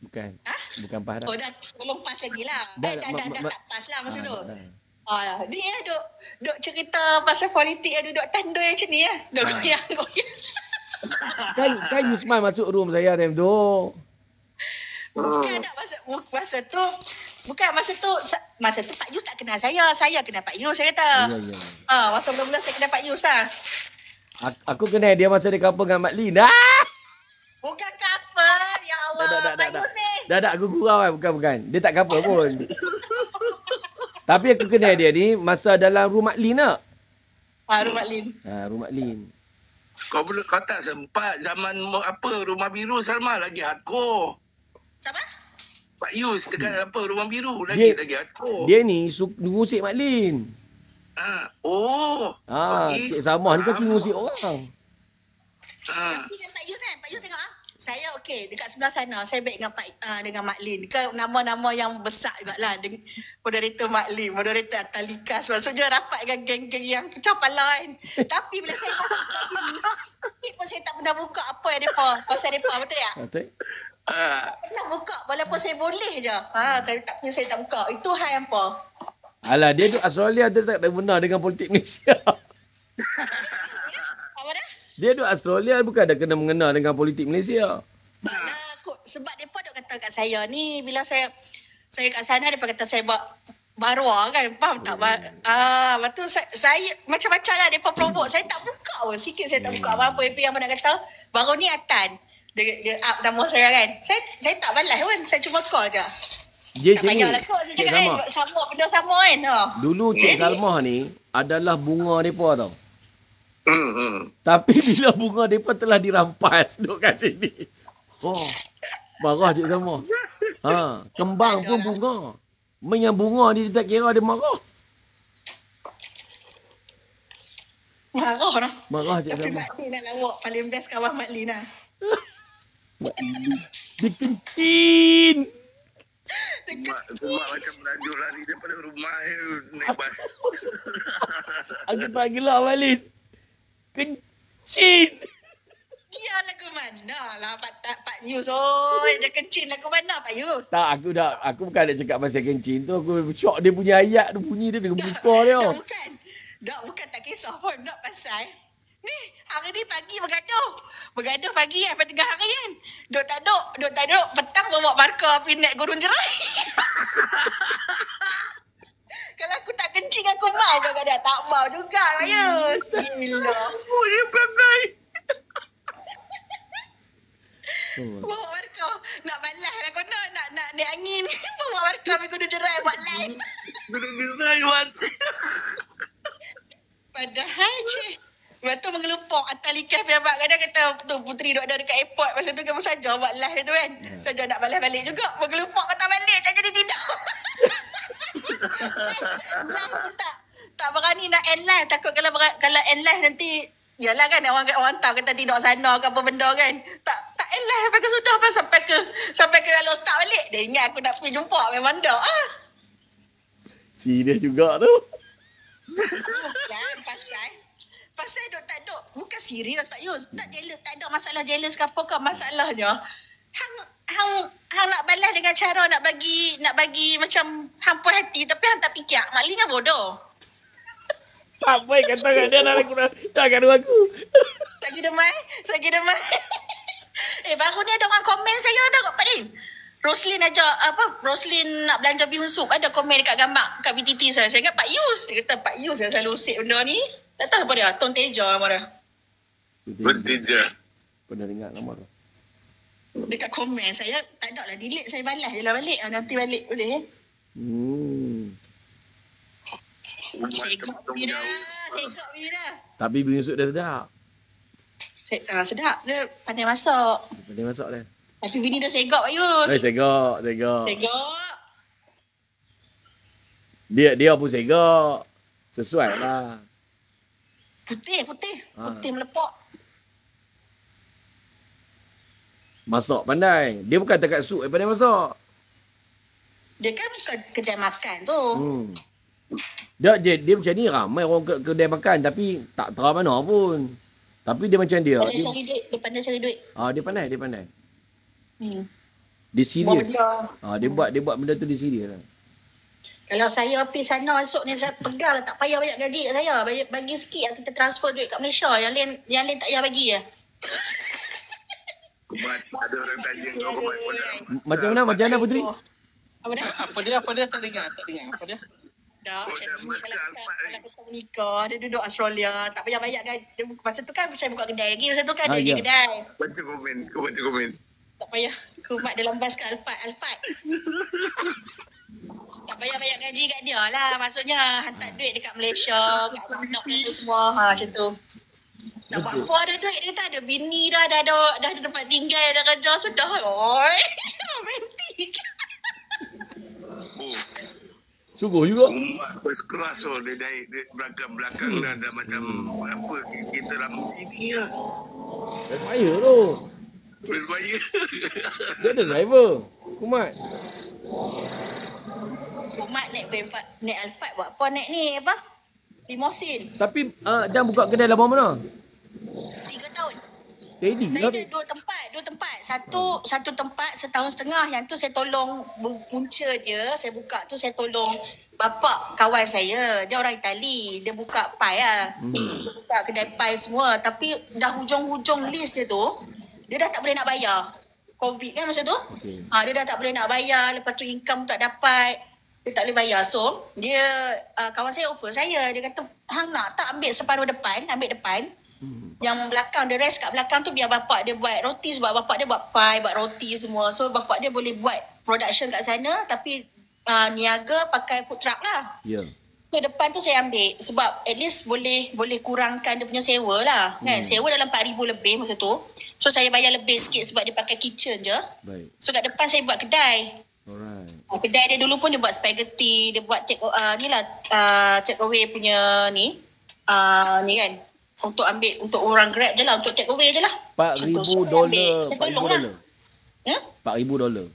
Bukan pas dah. Oh dah belum pas lagi lah. Dah tak pas lah masa tu. Dia duk cerita pasal politik, duduk tandoi macam ni lah. Duk goyang. Kan Yusman masuk room saya time tu. Bukan tak masa tu. Bukan masa tu Pak Yus tak kenal saya. Saya kenal Pak Yus, saya kata. Ya. Masa mula-mula saya kenal Pak Yus lah. Aku kenal dia masa dia couple dengan Mak Lin. Bukan couple. Ya Allah, Pak Yus ni. Dah aku gurau kan. Bukan. Dia tak couple pun. Tapi aku kenal dia ni masa dalam rumah Mak Lin tak? Rumah Lin. Rumah Lin. Kau tak sempat zaman Rumah Biru Salma lagi hardcore. Siapa? Pak Yus dekat Rumah Biru lagi hardcore. Dia ni ngusik Mak Lin. Okay. Cik Samah ni kan ngusik orang. Tapi dengan Pak Yus kan, Pak Yus tengok saya okey dekat sebelah sana, saya baik dengan Mak Lin. Ke nama-nama yang besar jugalah, moderator Mak Lin, moderator Atalika, maksudnya rapat dengan geng-geng yang kecah pala kan. Tapi bila saya masuk sebelah sini, pun saya tak pernah buka apa yang depa pasal depa, betul tak? Betul. Tak pernah buka walaupun saya boleh je. Saya tak buka. Itu hal apa? Alah, dia tu Australia, dia tak benar dengan politik Malaysia. Apa dah? Dia tu Australia, bukan ada kena mengenal dengan politik Malaysia. Sebab mereka duk kata kat saya ni, bila saya kat sana, mereka kata saya buat barua kan, faham tak? Lepas tu saya macam-macam lah mereka provoke. Saya tak buka pun, sikit saya tak buka apa-apa. Yang mana kata, baru ni Atan. Dia up nama saya kan. Saya tak balas pun, saya cuma call je. Dia tak macam ni, payahlah kot, saya cakap kan, sama benda sama kan. Dulu Cik Salmah ni adalah bunga mereka tau. Tapi bila bunga mereka telah dirampas duduk kat sini. Marah Cik Salmah. Kembang pun bunga. Yang bunga ni dia tak kira dia marah. Marah Cik Tapi Salmah. Mak Lin nak lawak paling best kawan Mak Lin lah. Dia kencing. Mak macam merajuk lari daripada rumah naik bas. Aku tak gelak balik. Kencing. Dia lagu mana lah Pak Yus. Dia kencing lagu mana Pak Yus? Tak, aku bukan nak cakap pasal kencing tu. Aku syok dia punya ayat tu, bunyi dia dengan muka dia. Bukan tak kisah pun. Tak pasal. Ni, hari ni pagi bergaduh. Bergaduh pagi kan, pada tengah hari kan. Duk tak duk. Petang bawa markah pergi naik gurun jerai. Kalau aku tak kencing, aku mau kadang-kadang. Tak mau juga, Ayus. Gila. Dia perangai. Bawa markah. Nak balas lah kono. Nak naik angin. Bawa markah pergi gurun jerai buat live. Gurun jerai, Wan. Padahal, cik. Lepas tu mengelupok Atalika pihak kadang kata tu Puteri duduk ada dekat airport. Masa tu kamu saja buat live tu kan. Saja nak balas balik juga. Mengelupok kata balik tak jadi tidak. Live pun tak berani nak end live. Takut kalau end live nanti yalah kan orang tahu kata tidak sana ke apa benda kan. Tak end live sampai ke sudah apa sampai ke kalau start balik. Dia ingat aku nak pergi jumpa memang dah. Serius juga tu. Bukan pasal tak duk. Bukan serius Pak Yus. Tak jealous, tak ada masalah jealous ke apa ke. Masalahnya hang nak balas dengan cara nak bagi macam hang puas hati tapi hang tak fikir. Mak Lin kan bodoh. Tak baik kata kat dia dah gaduh aku. Saya demai. Baru ni ada orang komen saya tau Pak Lin. Roslyn nak belanja bihun sup. Ada komen dekat gambar kat BTT saya. Saya ingat Pak Yus. Dia kata Pak Yus yang selalu usik benda ni. Tak tahu apa dia. Ton Teja nama dia. Berteja. Pernah dengar nama tu. Dekat komen saya tak ada lah delete. Saya balas je lah balik. Nanti balik boleh. Segak ni dah. Tapi bihun sup dah sedap. Sedap. Dia pandai masak. Pandai masak dia. Tapi bini dah segak Pak Yus. Segak. Segak. Dia pun segak. Sesuai lah. Putih. Putih melepok. Masak pandai. Dia bukan dekat sup yang pandai masak. Dia kan bukan kedai makan tu. Dia macam ni, ramai orang kedai makan tapi tak terang mana pun. Tapi dia macam dia. Dia pandai cari duit. Dia pandai. Dia Buat serius. benda. Dia buat benda tu dia serius lah. Kalau saya pergi sana esok ni saya pegang lah, tak payah banyak gaji kat saya. Bagi sikit lah kita transfer duit kat Malaysia. Yang lain tak payah bagi lah. Kubat, ada orang tanya kau kubat Macam mana Putri? Apa dia? Tak dengar. Apa dia? Dah, kalau kita menikah, dia duduk Australia, tak payah banyak kan. Masa tu kan saya buka kedai lagi. Masa tu kan dia pergi kedai. Baca komen. Tak payah kumat dalam bas kat Alphard. Tak payah banyak gaji kat dia lah. Maksudnya hantar duit dekat Malaysia, kat anak tu semua. Macam tu. Nak buat apa ada duit. Dia kata ada bini dah ada tempat tinggal, dah kerja sudah. Oi, romantik. Sungguh juga. First class dia naik belakang dah macam apa kita rambut ini lah. Fire tu. Berbahaya. Dia ada driver. Kumat naik Alphard buat apa naik ni apa? Limosin. Tapi dah buka kedai lama mana? 3 tahun. Steady Saya lah ada dua tempat. Satu tempat setahun setengah. Yang tu saya tolong punca dia. Saya buka tu saya tolong bapak kawan saya. Dia orang Itali. Dia buka pai lah. Dia buka kedai pai semua. Tapi dah hujung-hujung list dia tu, dia dah tak boleh nak bayar. COVID kan masa tu. Okay. Dia dah tak boleh nak bayar. Lepas tu income tak dapat. Dia tak boleh bayar. So, dia kawan saya offer saya. Dia kata, hang nak tak ambil separuh depan. Ambil depan. Yang belakang, the rest kat belakang tu biar bapak dia buat roti. Sebab bapak dia buat pie, buat roti semua. So, bapak dia boleh buat production kat sana. Tapi niaga pakai food truck lah. Ya. So, depan tu saya ambil. Sebab at least boleh kurangkan dia punya sewa lah. Kan? Sewa dalam 4,000 lebih masa tu. So, saya bayar lebih sikit sebab dia pakai kitchen je. Baik. So, kat depan saya buat kedai. Alright. Kedai dia dulu pun dia buat spaghetti, dia buat take away punya ni kan, untuk ambil untuk orang Grab je lah, untuk take away je lah. $4,000. $4,000 $4,000.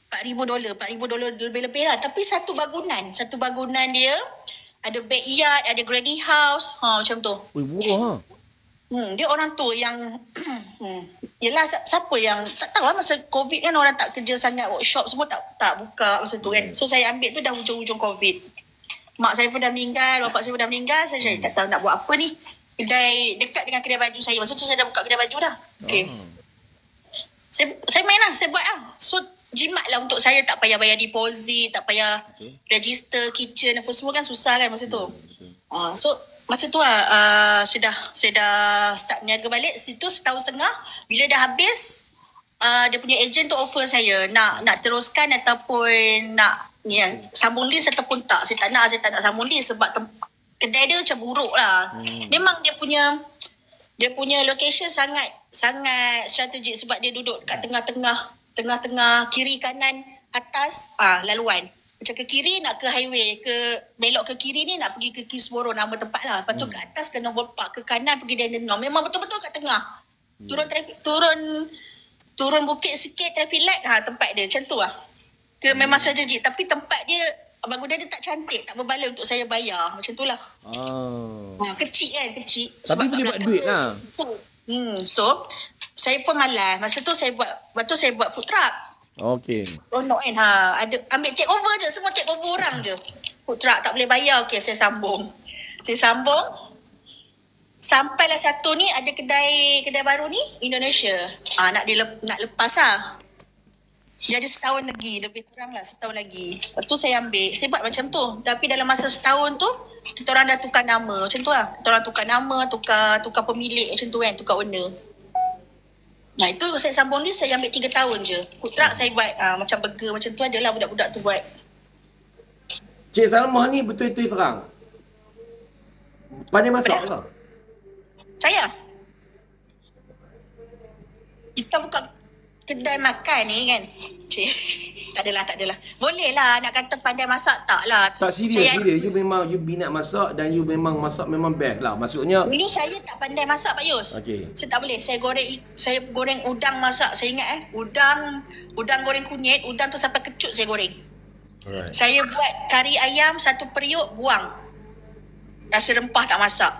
$4,000 lebih-lebih lah. Tapi satu bangunan dia ada backyard, ada granny house, macam tu. Murah ha. Dia orang tu yang yelah, siapa yang tak tahu lah, masa COVID kan orang tak kerja sangat, workshop semua tak buka masa tu kan. So saya ambil tu dah hujung-hujung COVID. Mak saya pun dah meninggal, bapak saya pun dah meninggal. Saya tak tahu nak buat apa ni. Kedai dekat dengan kedai baju saya. Masa tu saya dah buka kedai baju dah. Okay. Saya main lah, saya buat lah. So jimat lah untuk saya, tak payah bayar deposit, tak payah register kitchen apa semua kan susah kan masa tu. So masa tu saya dah start niaga balik. Situ setahun setengah. Bila dah habis, dia punya ejen tu offer saya nak teruskan ataupun nak sambung list ataupun tak. Saya tak nak sambung list sebab kedai dia macam buruk lah. Memang dia punya location sangat strategik sebab dia duduk kat tengah-tengah kiri kanan atas laluan. Macam ke kiri nak ke highway, belok ke kiri ni nak pergi ke Kisboro, nama tempat lah. Lepas tu ke atas ke Noble Park, ke kanan pergi Dandenong. Memang betul-betul kat tengah. Turun bukit sikit traffic light, tempat dia macam tu lah. Memang strategik. Tapi tempat dia, bangunan dia tak cantik, tak berbaloi untuk saya bayar. Macam tu lah. Kecil kan, kecil. Tapi boleh buat duit lah. So, saya pun malas. Masa tu saya buat food truck. Okey. Ronok kan. Ambil take over je. Semua take over orang je. Food truck tak boleh bayar. Okey, saya sambung. Sampailah satu ni ada kedai baru ni Indonesia. Nak lepas lah. Dia ada setahun lagi. Lebih kurang lah setahun lagi. Lepas tu saya ambil. Saya buat macam tu. Tapi dalam masa setahun tu, kita orang dah tukar nama. Macam tu lah. Kita orang tukar nama, tukar pemilik macam tu kan. Tukar owner. Nah itu saya sambung ni saya ambil 3 tahun je. Food truck saya buat macam burger macam tu adalah budak-budak tu buat. Cik Salmah ni betul-betul terang. Pandai masak ke? Saya? kita buka kedai makan ni kan. Cik, tak adalah. Boleh lah nak kata pandai masak, tak lah. Tak serius. You memang you minat masak dan you memang masak memang best lah. Maksudnya dulu saya tak pandai masak Pak Yus. Okey. Saya tak boleh. Saya goreng udang masak. Saya ingat udang goreng kunyit, udang tu sampai kecut saya goreng. Alright. Saya buat kari ayam 1 periuk buang. Rasa rempah tak masak.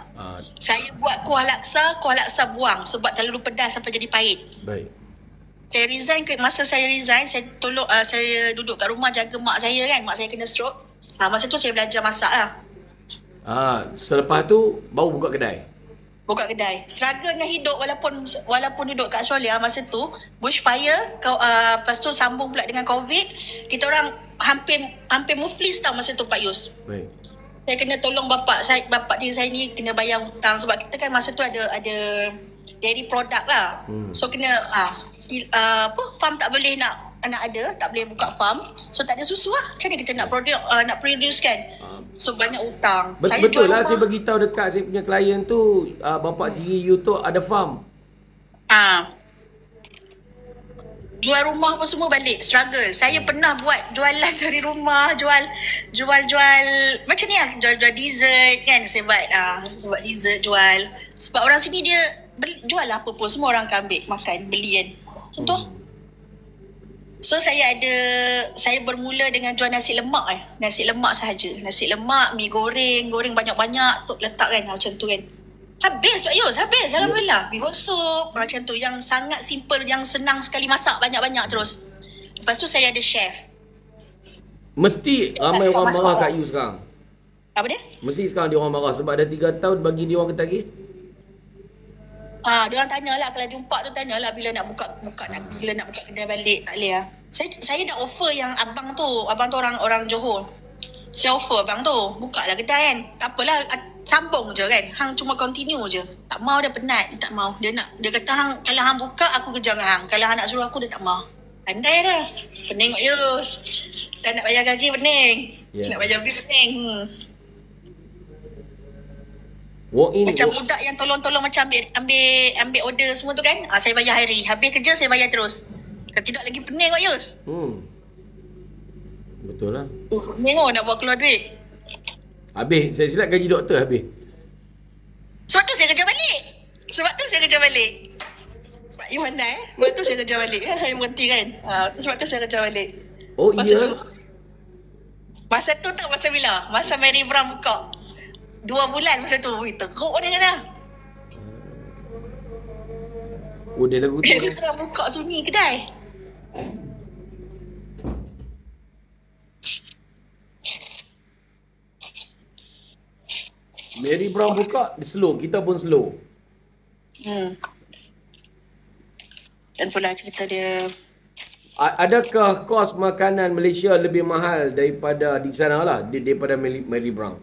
Saya buat kuah laksa buang sebab terlalu pedas sampai jadi pahit. Baik. Saya resign masa saya resign, saya saya duduk kat rumah jaga mak saya kan. Mak saya kena stroke. Masa tu saya belajar masak lah. Selepas tu baru buka kedai. Buka kedai. Struggle dengan hidup walaupun duduk kat Australia masa tu, bushfire, lepas tu sambung pula dengan COVID. Kita orang hampir muflis tau masa tu Pak Yus. Baik. Saya kena tolong bapak diri saya ni kena bayar hutang sebab kita kan masa tu ada dairy product lah. So kena farm tak boleh nak ada, tak boleh buka farm. So tak ada susu lah. Macam mana kita nak produce kan? So banyak hutang. Betul lah, saya beritahu dekat saya punya klien tu, bapak tiri you tu ada farm. Jual rumah apa semua balik, struggle. Saya pernah buat jualan dari rumah, jual macam ni lah, jual dessert kan. Saya buat dessert jual. Sebab orang sini dia jual apa pun, semua orang akan ambil, makan, beli kan. Contoh. So saya bermula dengan jual nasi lemak Nasi lemak sahaja. Nasi lemak, mi goreng banyak-banyak tu letak kan, macam tu kan. Habis Pak Yus, alhamdulillah. Bihun sup macam tu yang sangat simple, yang senang sekali masak, banyak-banyak terus. Lepas tu saya ada chef. Mesti ramai orang marah kat you sekarang. Apa dia? Mesti sekarang dia orang marah sebab dah 3 tahun bagi dia orang ketagih. Dia orang tanyalah, kalau jumpa tu tanyalah bila nak buka kedai balik. Tak boleh lah. Saya dah offer yang abang tu orang Johor. Saya offer abang tu, buka lah kedai kan. Tak apalah, sambung je kan. Hang cuma continue je. Tak mau, dia penat, dia tak mau. Dia kata hang, kalau hang buka aku kejar dengan hang. Kalau hang nak suruh aku, dia tak mau. Pandai dah. Pening Mak Yus. Tak nak bayar gaji pening. Nak bayar bil pening. Macam budak yang tolong-tolong macam ambil order semua tu kan. Saya bayar hari. Habis kerja saya bayar terus. Kalau tidak lagi pening Mak Yus. Betul lah. Tengok nak buat keluar duit. Habis, saya silap gaji doktor habis. Sebab tu saya kerja balik. Pak Yu pandai Sebab tu saya kerja balik. Saya berhenti kan. Sebab tu saya kerja balik. Oh masa iya? Masa tu tak masa bila? Masa Mary Brown buka. 2 bulan masa tu. Teruk dia kena. Dia lagu tu. Mary Brown buka sunyi kedai. Mary Brown buka, dia slow. Kita pun slow. Dan pula cerita dia. Adakah kos makanan Malaysia lebih mahal daripada di sana lah? Daripada Mary Brown?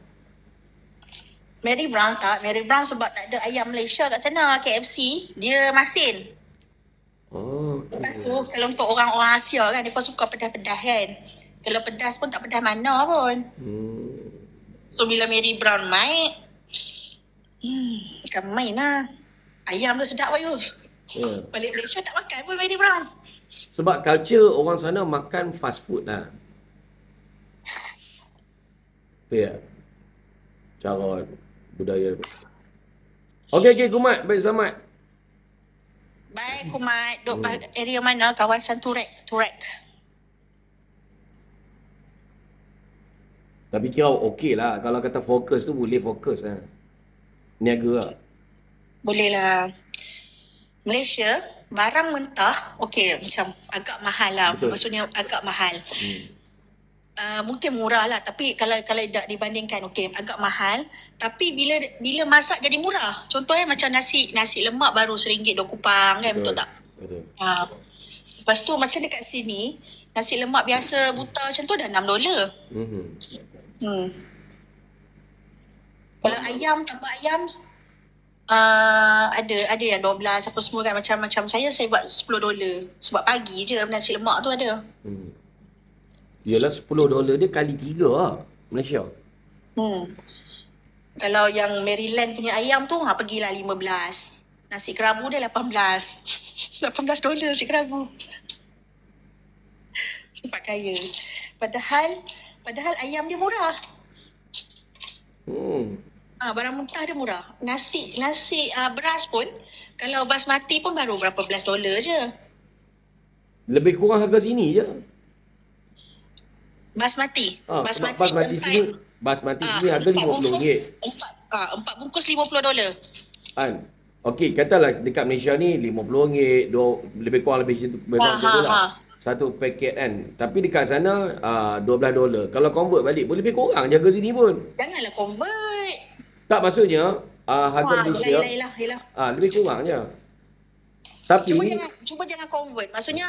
Mary Brown tak. Mary Brown sebab tak ada ayam Malaysia kat sana. KFC. Dia masin. Lepas tu kalau untuk orang-orang Asia kan, dia pun suka pedas-pedas kan. Kalau pedas pun tak pedas mana pun. So bila Mary Brown main, bukan main lah. Ayam tu sedap Pak Yus. Balik Malaysia tak makan pun Mary Brown. Sebab culture orang sana makan fast food lah. Ya. Cara budaya. Okey, Kumat. Baik, selamat. Baik, Kumat. Duk area mana? Kawasan Turek. Tapi kira okey lah. Kalau kata fokus tu boleh fokus lah. Niaga lah. Boleh lah. Malaysia, barang mentah, okey macam agak mahal lah. Betul. Maksudnya agak mahal. Mungkin murah lah. Tapi kalau tak dibandingkan, okey agak mahal. Tapi bila masak jadi murah. Contohnya macam nasi lemak baru RM1 2 kupang kan. Betul tak? Betul. Lepas tu macam dekat sini, nasi lemak biasa buta macam tu dah $6. Kalau ayam, tambah ayam ada yang 12 apa semua kan. Macam saya buat $10 sebab pagi je nasi lemak tu ada. Yalah $10 dia kali 3 lah Malaysia. Kalau yang Maryland punya ayam tu pergilah 15. Nasi kerabu dia 18. $18 nasi kerabu. Sempat kaya. Padahal ayam dia murah. Barang mentah dia murah. Nasi beras pun, kalau basmati pun baru berapa belas dolar je. Lebih kurang harga sini je. Basmati. Basmati sini harga RM50. 4 bungkus $50. Kan? Okey, katalah dekat Malaysia ni RM50, lebih kurang lebih macam lah. Satu paket kan. Tapi dekat sana $12. Kalau convert balik pun lebih kurang je harga sini pun. Janganlah convert. Tak, maksudnya harga Malaysia lebih kurang je. Tapi Cuba jangan convert. Maksudnya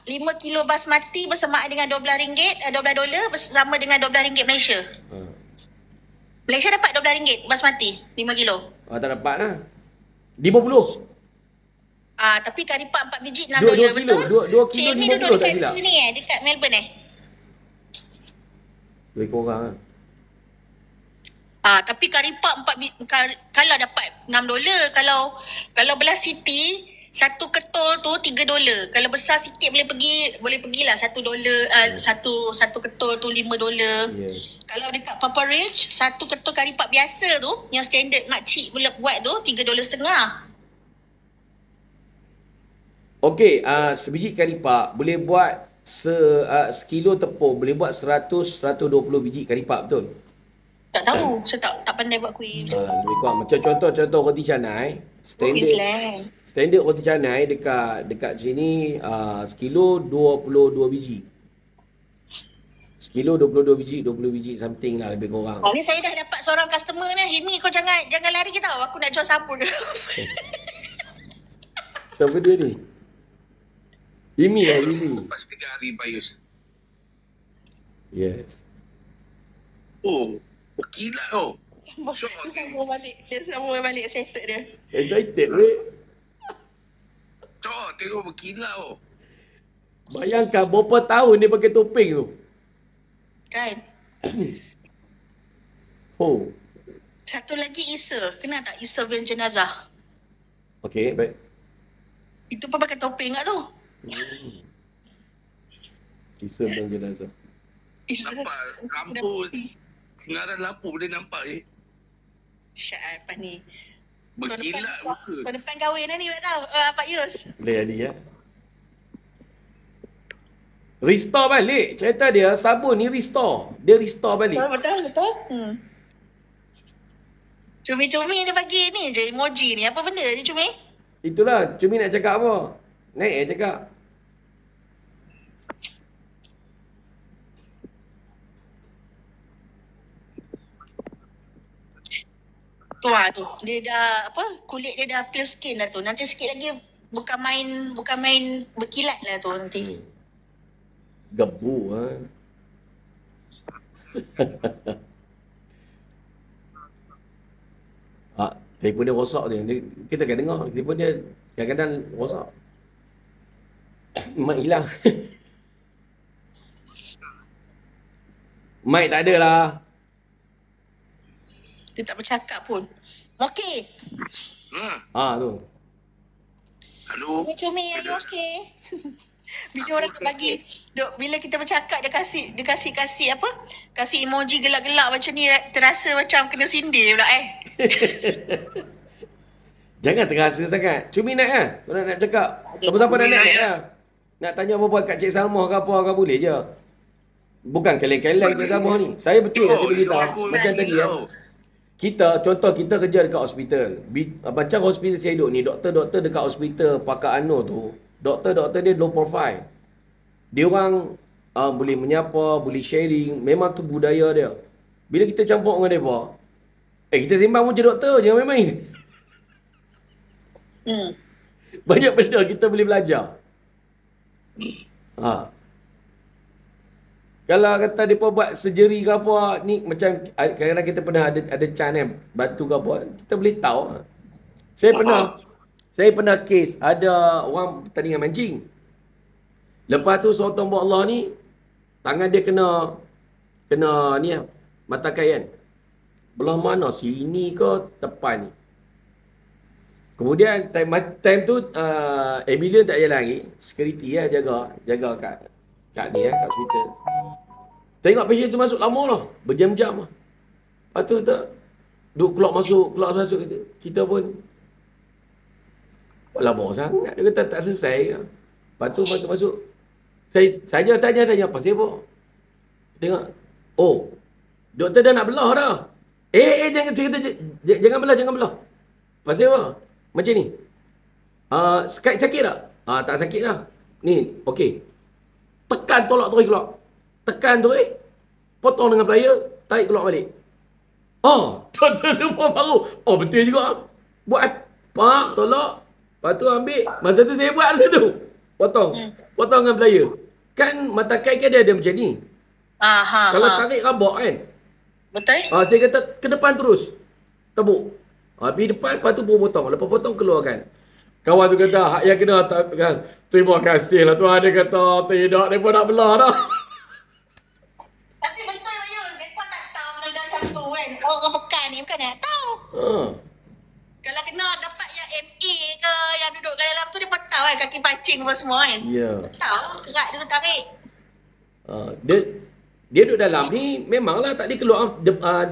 5 kilo basmati bersamaan dengan $12 bersama dengan RM12 Malaysia. Malaysia dapat RM12 basmati 5 kilo. Tak dapat lah. 50. Tapi karipap 4 biji $6 betul? 2 kilo Cik Amy 50 duduk tak dekat silap. sini dekat Melbourne Lebih kurang lah. Tapi karipap 4 biji kalau dapat $6. Kalau belah Siti satu ketul tu $3. Kalau besar sikit boleh pergilah $1. Satu ketul tu $5. Yes. Kalau dekat Papa Ridge, satu ketul karipap biasa tu, yang standard makcik buat tu $3.50. Okey, sebiji karipap boleh buat sekilo tepung boleh buat 100-120 biji karipap, betul? Tak tahu, saya tak pandai buat kuih. Lebih kurang macam contoh roti canai standard roti canai dekat sini sekilo 22 biji. Sekilo 22 biji, 20 biji something lah lebih kurang. Ni saya dah dapat seorang customer ni. Himi, kau jangan lari ke tau. Aku nak jual sabun. Siapa dia ni? Imi lah, Imi. Lepas 3 hari Bayus. Yes. Oh, berkilat tau. Dia sambung balik settle dia. Excited weh. Cok, tengok berkilat tau. Bayangkan berapa tahun dia pakai topeng tu. Kan? Oh. Satu lagi Isa. Kenal tak Isa bin jenazah? Okey, baik. Itu pun pakai topeng tak tu? Kisah dan jenazah. Isa. Nampak lampu. Sinaran lampu boleh nampak Syat lepas ni. berkilat muka. Tahun depan kahwin dah ni tak tahu. Pak Yus. Boleh jadi ya. Restore balik. Cerita dia sabun ni restore. Dia restore balik. Betul. Cumi-cumi dia bagi ni je emoji ni. Apa benda ni Cumi? Itulah Cumi nak cakap apa. Naik cakap. Tu dia dah kulit dia dah pale skin dah tu. Nanti sikit lagi bukan main berkilat lah tu nanti. Gebu telefon dia rosak dia. Kita kan dengar telefon dia kadang-kadang rosak. Mic hilang. Mic tak ada lah. Dia tak bercakap pun. Okey. Tu. Halo. Cumi, are you okay? Bila orang bagi bila kita bercakap dia kasih apa? Kasih emoji gelak-gelak macam ni terasa macam kena sindir pula Jangan terasa sangat. Cumi naik lah. Kau nak cakap. Siapa-siapa nak naik lah. Nak tanya apa-apa kat Cik Salmah ke apa boleh je. Bukan keleng-keleng Cik Salmah ni. Saya betul saya beritahu. Macam tadi ya. Contoh kita kerja dekat hospital. Macam hospital saya duduk ni. Doktor-doktor dekat hospital Pakar Anor tu. Doktor-doktor dia low profile. Dia orang boleh menyapa, boleh sharing. Memang tu budaya dia. Bila kita campur dengan mereka, kita sembang macam doktor, jangan main-main. Banyak benda kita boleh belajar. Kalau kata mereka buat surgery ke apa, ni macam kadang-kadang kita pernah ada can batu ke apa, kita boleh tahu. Saya pernah kes ada orang pertandingan mancing. Lepas tu seorang tombak Allah ni tangan dia kena ni mata kain. Belah mana sini ke depan ni. Kemudian time tu ambulans tak jalan lagi. Security lah jaga kat ni kat hospital. Tengok pasien tu masuk lama lah. Berjam-jam lah. Lepas tu tak duk keluar masuk kita pun lama sangat. Dia kata tak selesai ke. Lepas tu masuk. Saya tanya pasal apa? Tengok. Oh. Doktor dah nak belah dah. Jangan belah. Pasal apa? Macam ni. Sakit tak? Tak sakit dah. Ni, okey. Tekan tolak terus keluar. Tekan terus. Potong dengan plier, tarik keluar balik. Doktor lupa baru. Betul juga. Buat pak tolak. Lepas tu ambil. Masa tu saya buat masa tu. Potong dengan plier. Kan mata kain kan dia ada macam ni. Kalau tarik rabak kan. Betul? Saya kata ke depan terus. Tebuk. Pergi depan, lepas tu potong. Lepas potong keluarkan. Kawan tu kata, hak yang kena kan. Terima kasih lah Tuhan. Dia kata, tidak, dia pun nak belah dah. Tapi betul Yus, mereka tak tahu benda macam tu kan. Orang pekan ni bukan nak tahu. Kalau kena dapat yang MA ke, yang duduk kat dalam tu, dia pun tahu kan kaki pancing apa semua kan. Ya. Tahu, kerat dia tarik. Dia duduk dalam ni, memanglah tak dia keluar.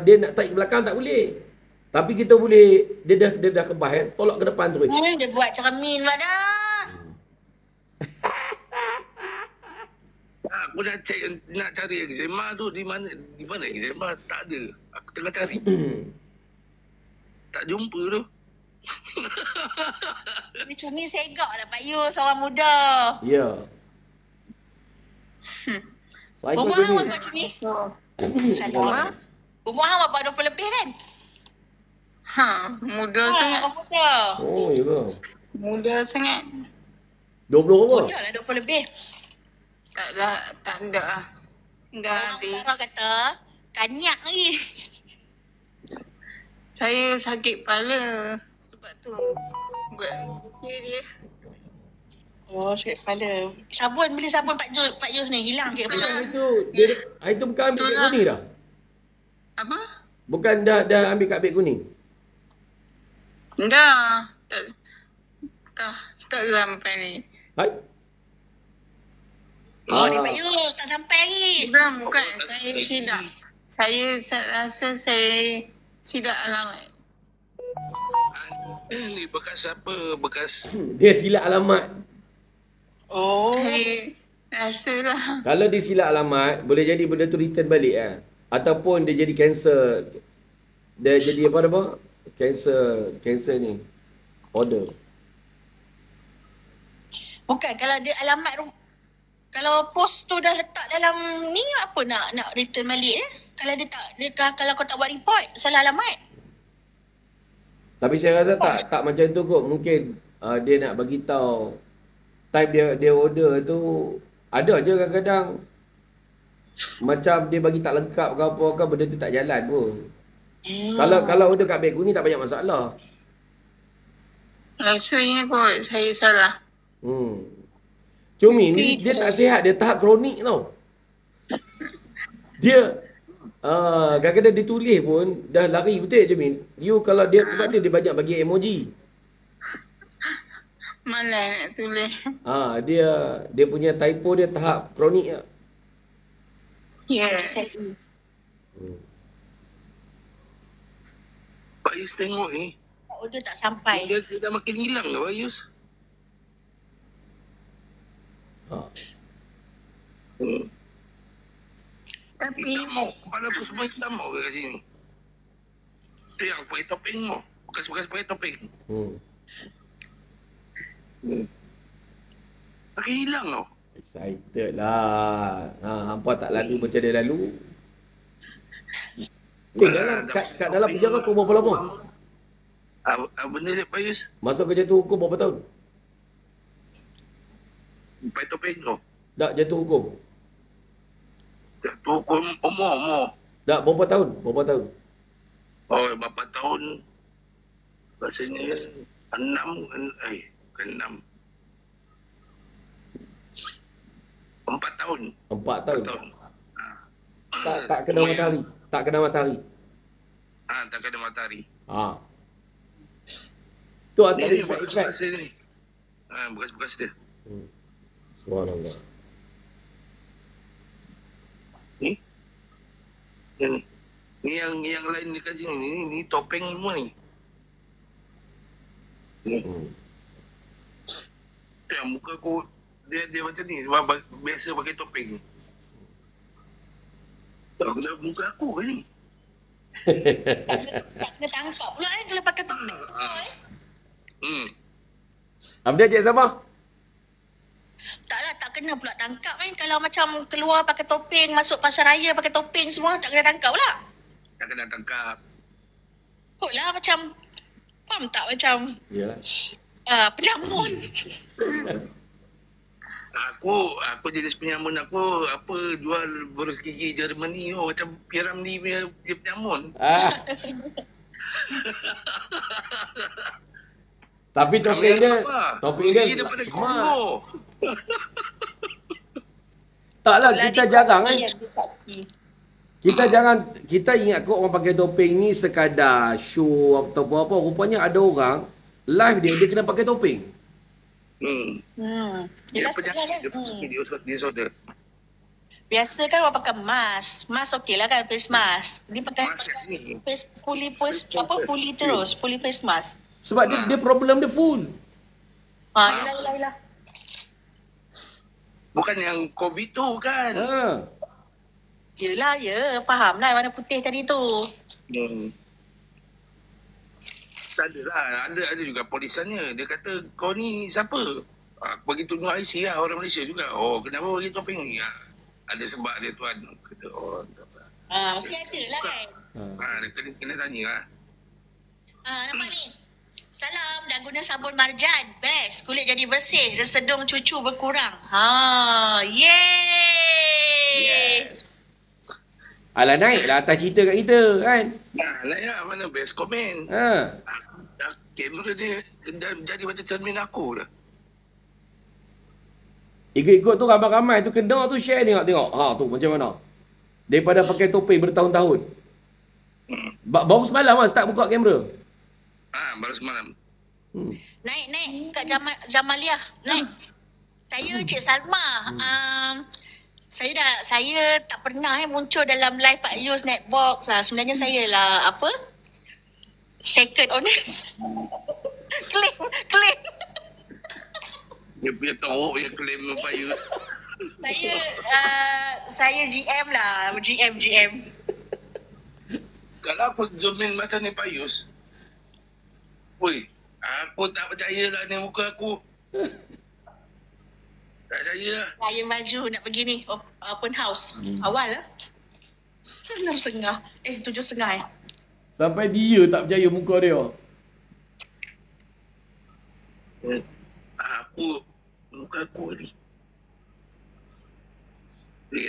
Dia nak tarik belakang tak boleh. Tapi kita boleh, dia dah kebas kan, tolak ke depan terus. Dia buat cermin lah dah. Aku dah cek nak cari eczema tu di mana eczema tak ada. Aku tengah cari. Tak jumpa tu. Dia cumi segak lah Pak Yu, seorang muda. Ya. Saya Umur pun hang ni. berapa cumi? Salah. Umur hang berapa 20 lebih kan? Muda sangat. Muda. Oh, ya ke? Muda sangat. 20 berapa? Muda lah 20 lebih. Tak ada. Dah sih. Orang kata, kanyak lagi. Saya sakit kepala. Sebab tu buat dia. Oh, sakit kepala. Sabun, beli sabun Pak Yus ni. Hilang sakit kepala. Itu bukan ambil kat kuning dah? Apa? Bukan dah ambil kat beg kuning? Dah. Tak sampai ni. Hai? Ni Pak Yus, tak sampai lagi. Bukan. Saya silap. Saya rasa saya silap alamat. Ni bekas apa? Bekas Dia silap alamat. Oh. Saya rasa lah. Kalau dia silap alamat, boleh jadi benda tu return balik lah. Ataupun dia jadi cancer. Dia jadi apa? Cancer ni. Order. Bukan, kalau dia alamat kalau pos tu dah letak dalam ni, apa nak return balik Kalau kalau kau tak buat report, salah alamat. Tapi saya rasa tak macam tu kot. Mungkin dia nak bagi tahu time dia order tu ada je kadang-kadang macam dia bagi tak lengkap ke apa ke, benda tu tak jalan pun. Kalau order kat beg kuning tak banyak masalah. Rasanya kot saya salah. Cumi ni dia tak sihat, dia tahap kronik tau. Dia kadang-kadang dia tulis pun dah lari betul je Min. You kalau dia sebab dia banyak bagi emoji. Malas nak tulis. Dia punya typo dia tahap kronik lah. Ya. Pak Yus tengok ni. Order tak sampai. Dia dah makin hilang ke Pak Yus? Tapi Hitam mau. Kepala aku semua hitam mau ke kat sini. Tu yang pakai topeng mau. Bekas-bekas pakai topeng. Makin hilang tau. Excited lah. Hampa tak lalu macam dia lalu. Kat dalam penjara kau berapa lama? Benda dia Pak Yus? Masuk ke jatuh hukum berapa tahun? Pakai topeng tu. Tak jatuh hukum. Tu hukum umur. Tak berapa tahun? Berapa tahun? Oh, berapa tahun? Rasanya 6. Bukan 6. 4 tahun. 4 tahun. 4 tahun. Tak kena matahari. Tak kena matahari. Tak kena matahari. Tu Itu tak Ni ada bekas ni. Bekas-bekas dia. Subhanallah. Ni. Yang ni. Ni yang lain dekat sini. Ni topeng semua ni. Yang muka aku dia macam ni. Sebab biasa pakai topeng. Tak kena muka aku kan ni. Tak kena tangkap pula kalau pakai topeng. Abdia Cik Sabah? Taklah, tak kena pula tangkap kan. Kalau macam keluar pakai topeng, masuk pasar raya pakai topeng semua, tak kena tangkap pula. Tak kena tangkap. Ikutlah macam, faham tak macam Yalah. penyamun. Aku jenis penyamun aku apa jual berus gigi Germany macam Piram ni dia penyamun. Tapi topeng dia Gigi daripada Kongo. Taklah, kita jarang kan. Kita ingat kot orang pakai topeng ni sekadar show atau apa. Rupanya ada orang live dia kena pakai topeng. Dia penyakit, dia soda. Biasa kan orang pakai mask. Mask okey lah kan, face mask. Dia pakai fully face mask. Sebab dia problem dia full. Yelah. Bukan yang COVID tu kan. Yelah, faham lah warna putih tadi tu. Tak ada lah. Ada juga polisannya. Dia kata, kau ni siapa? Aku bagi tunjuk IC lah, orang Malaysia juga. Oh, kenapa bagi topeng ni? Ada sebab dia tuan. Kata, tak apa. Mesti ada lah kan. Kena tanya lah. Nampak ni. Salam, dah guna sabun marjan. Best. Kulit jadi bersih. Resedung cucu berkurang. Yeay. Yes. Alah, naiklah atas cerita kat kita kan. Naik lah. Mana best komen. Kamera dia jadi macam cermin aku dah. Ikut-ikut tu ramai-ramai tu kena tu share tengok. Tu macam mana. Daripada pakai topeng bertahun-tahun. Baru semalam lah start buka kamera. Baru semalam. Naik kat Jamaliah. Naik. Saya Cik Salma. Saya tak pernah muncul dalam live Pak Yus Netbox. Sebenarnya saya lah second owner. Claim. Dia punya teruk yang claim Pak Yus. Saya GM lah. GM. Kalau aku zoom in macam ni Pak Yus. Aku tak percaya lah ni muka aku. Tak percaya lah. Saya baju nak pergi ni open house. Awal lah. 6.30. 7.30 Sampai dia tak percaya muka dia. Muka aku ni.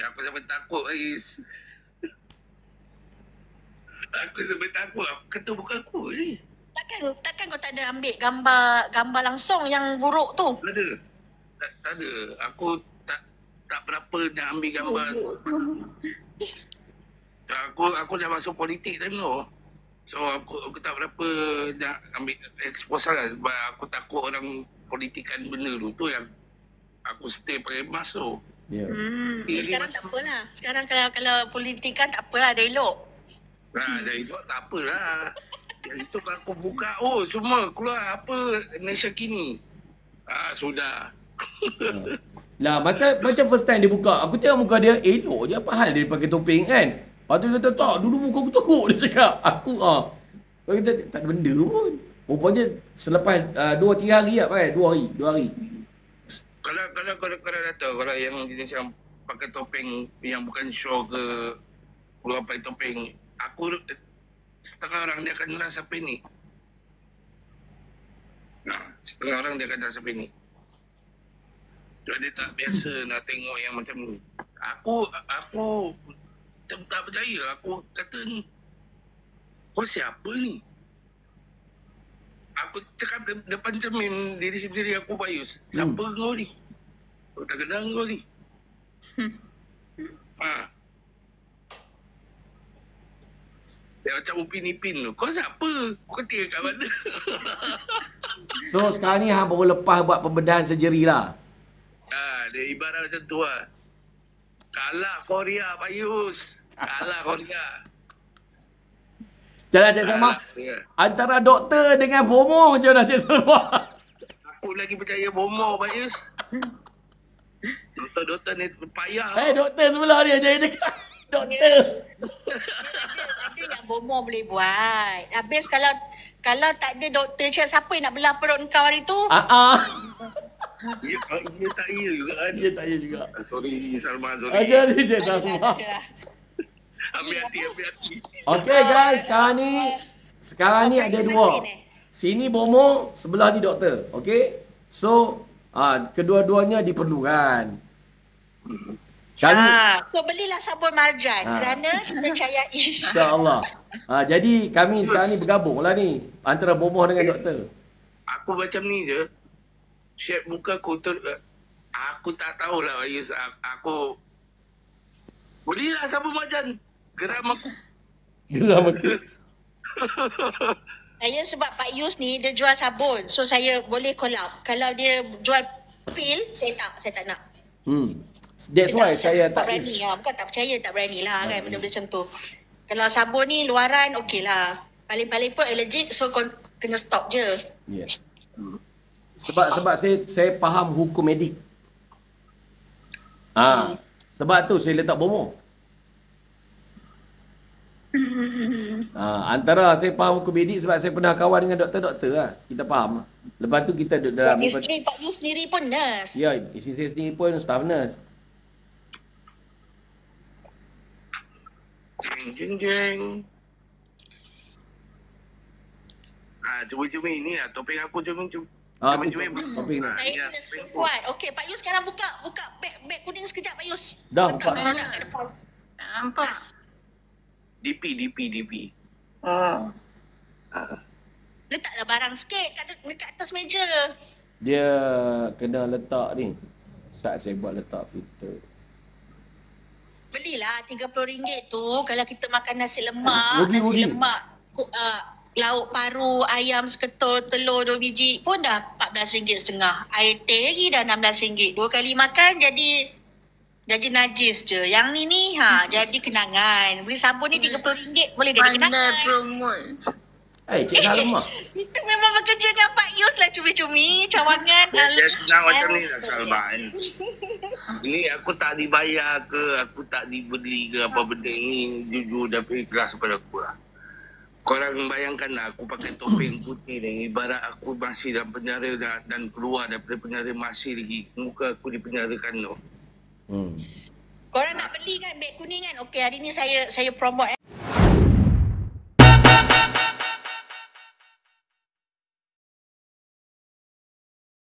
Aku sampai takut Ais. Aku sampai takut. Aku kata muka aku ni. Takkan kau tak ada ambil gambar langsung yang buruk tu? Tak ada. Aku tak berapa nak ambil gambar. Aku dah masuk politik time tu. So aku tak berapa nak ambil expose lah. Sebab aku takut orang politikan benda tu yang aku stay pakai mask tu. Sekarang tak apalah. Sekarang kalau politikan tak apalah, dah elok. Dah elok tak apalah. Yang itu kalau aku buka, semua keluar apa Malaysia Kini. Sudah. Lah, macam first time dia buka, aku tengok muka dia elok je, apa hal dia pakai topeng kan. Lepas tu dia kata, tak, dulu muka aku teruk, dia cakap. Aku kata, tak ada benda pun. Rupanya selepas 2-3 hari lah pakai, 2 hari. Kalau kata, kalau yang jenis yang pakai topeng yang bukan show ke keluar pakai topeng, aku setengah orang dia akan rasa panik. Setengah orang dia akan rasa panik. Sebab dia tak biasa nak tengok yang macam ni. Aku macam tak percaya. Aku kata ni, kau siapa ni? Aku cakap depan cermin diri sendiri aku, Pak Yus. Siapa kau ni? Kau tak kenal kau ni? Dia macam Upin Ipin tu. Kau siapa? Kau tinggal kat mana? So sekarang ni hang baru lepas buat pembedahan surgery lah. Dia ibarat macam tu lah. Kalah Korea, Pak Yus. Kalah Korea. Jalan Cik Salma. Antara doktor dengan bomo macam mana Cik Salma? Aku lagi percaya bomo, Pak Yus. Doktor ni payah. Doktor sebelah dia jangan cakap. Doktor. Ada yang bomo boleh buat. Habis kalau tak ada doktor, siapa yang nak belah perut kau hari tu? Ya tak ya juga kan? Ya tak ya juga. Sorry Salma, sorry. Ajar ni Cik Salma. Ambil hati. Okay guys, sekarang ni ada dua. Sini bomo, sebelah ni doktor. Okay? So, kedua-duanya diperlukan. So belilah sabun marjan kerana dipercayai. InsyaAllah. Jadi kami sekarang ni bergabung lah ni antara bomo dengan doktor. Aku macam ni je. Shape muka aku aku tak tahulah Yus. Aku belilah sabun marjan. Geram aku. Saya sebab Pak Yus ni dia jual sabun. So saya boleh collab. Kalau dia jual pil, saya tak nak. That's why saya tak berani lah. Bukan tak percaya, tak berani lah kan benda-benda macam tu. Kalau sabun ni luaran okey lah. Paling-paling pun allergic, so kena stop je. Yeah. Sebab saya faham hukum medik. Sebab tu saya letak bomo. Antara saya faham hukum medik sebab saya pernah kawan dengan doktor-doktor lah. Kita faham. Lepas tu kita duduk dalam... Isteri Pak Yus sendiri pun nurse. Ya, isteri saya sendiri pun staff nurse. Jeng. Cumi-cumi ni lah. Topeng aku cumi-cumi. Topeng nak. Saya kena kuat. Okey, Pak Yus sekarang buka beg kuning sekejap Pak Yus. Dah, buka. Nampak. DP. Letaklah barang sikit dekat atas meja. Dia kena letak ni. Saat saya buat letak filter. Belilah RM30 tu kalau kita makan nasi lemak, lauk paru, ayam seketul, telur 2 biji pun dah RM14.5. Air teh lagi dah RM16. 2 kali makan jadi najis je. Yang ni jadi kenangan. Beli sabun ni RM30 boleh jadi kenangan. Pandai promote. Cik Salma. Itu memang bekerja dengan Pak Yus lah cumi-cumi, cawangan. Dia senang macam ni lah Salma. Ini aku tak dibayar ke, aku tak dibeli ke apa benda ni. Jujur dah ikhlas kepada aku lah. Korang bayangkan lah aku pakai topeng putih ni. Ibarat aku masih dalam penjara dan keluar daripada penjara masih lagi. Muka aku dipenjarakan tu. Korang nak beli kan beg kuning kan? Okey, hari ni saya promote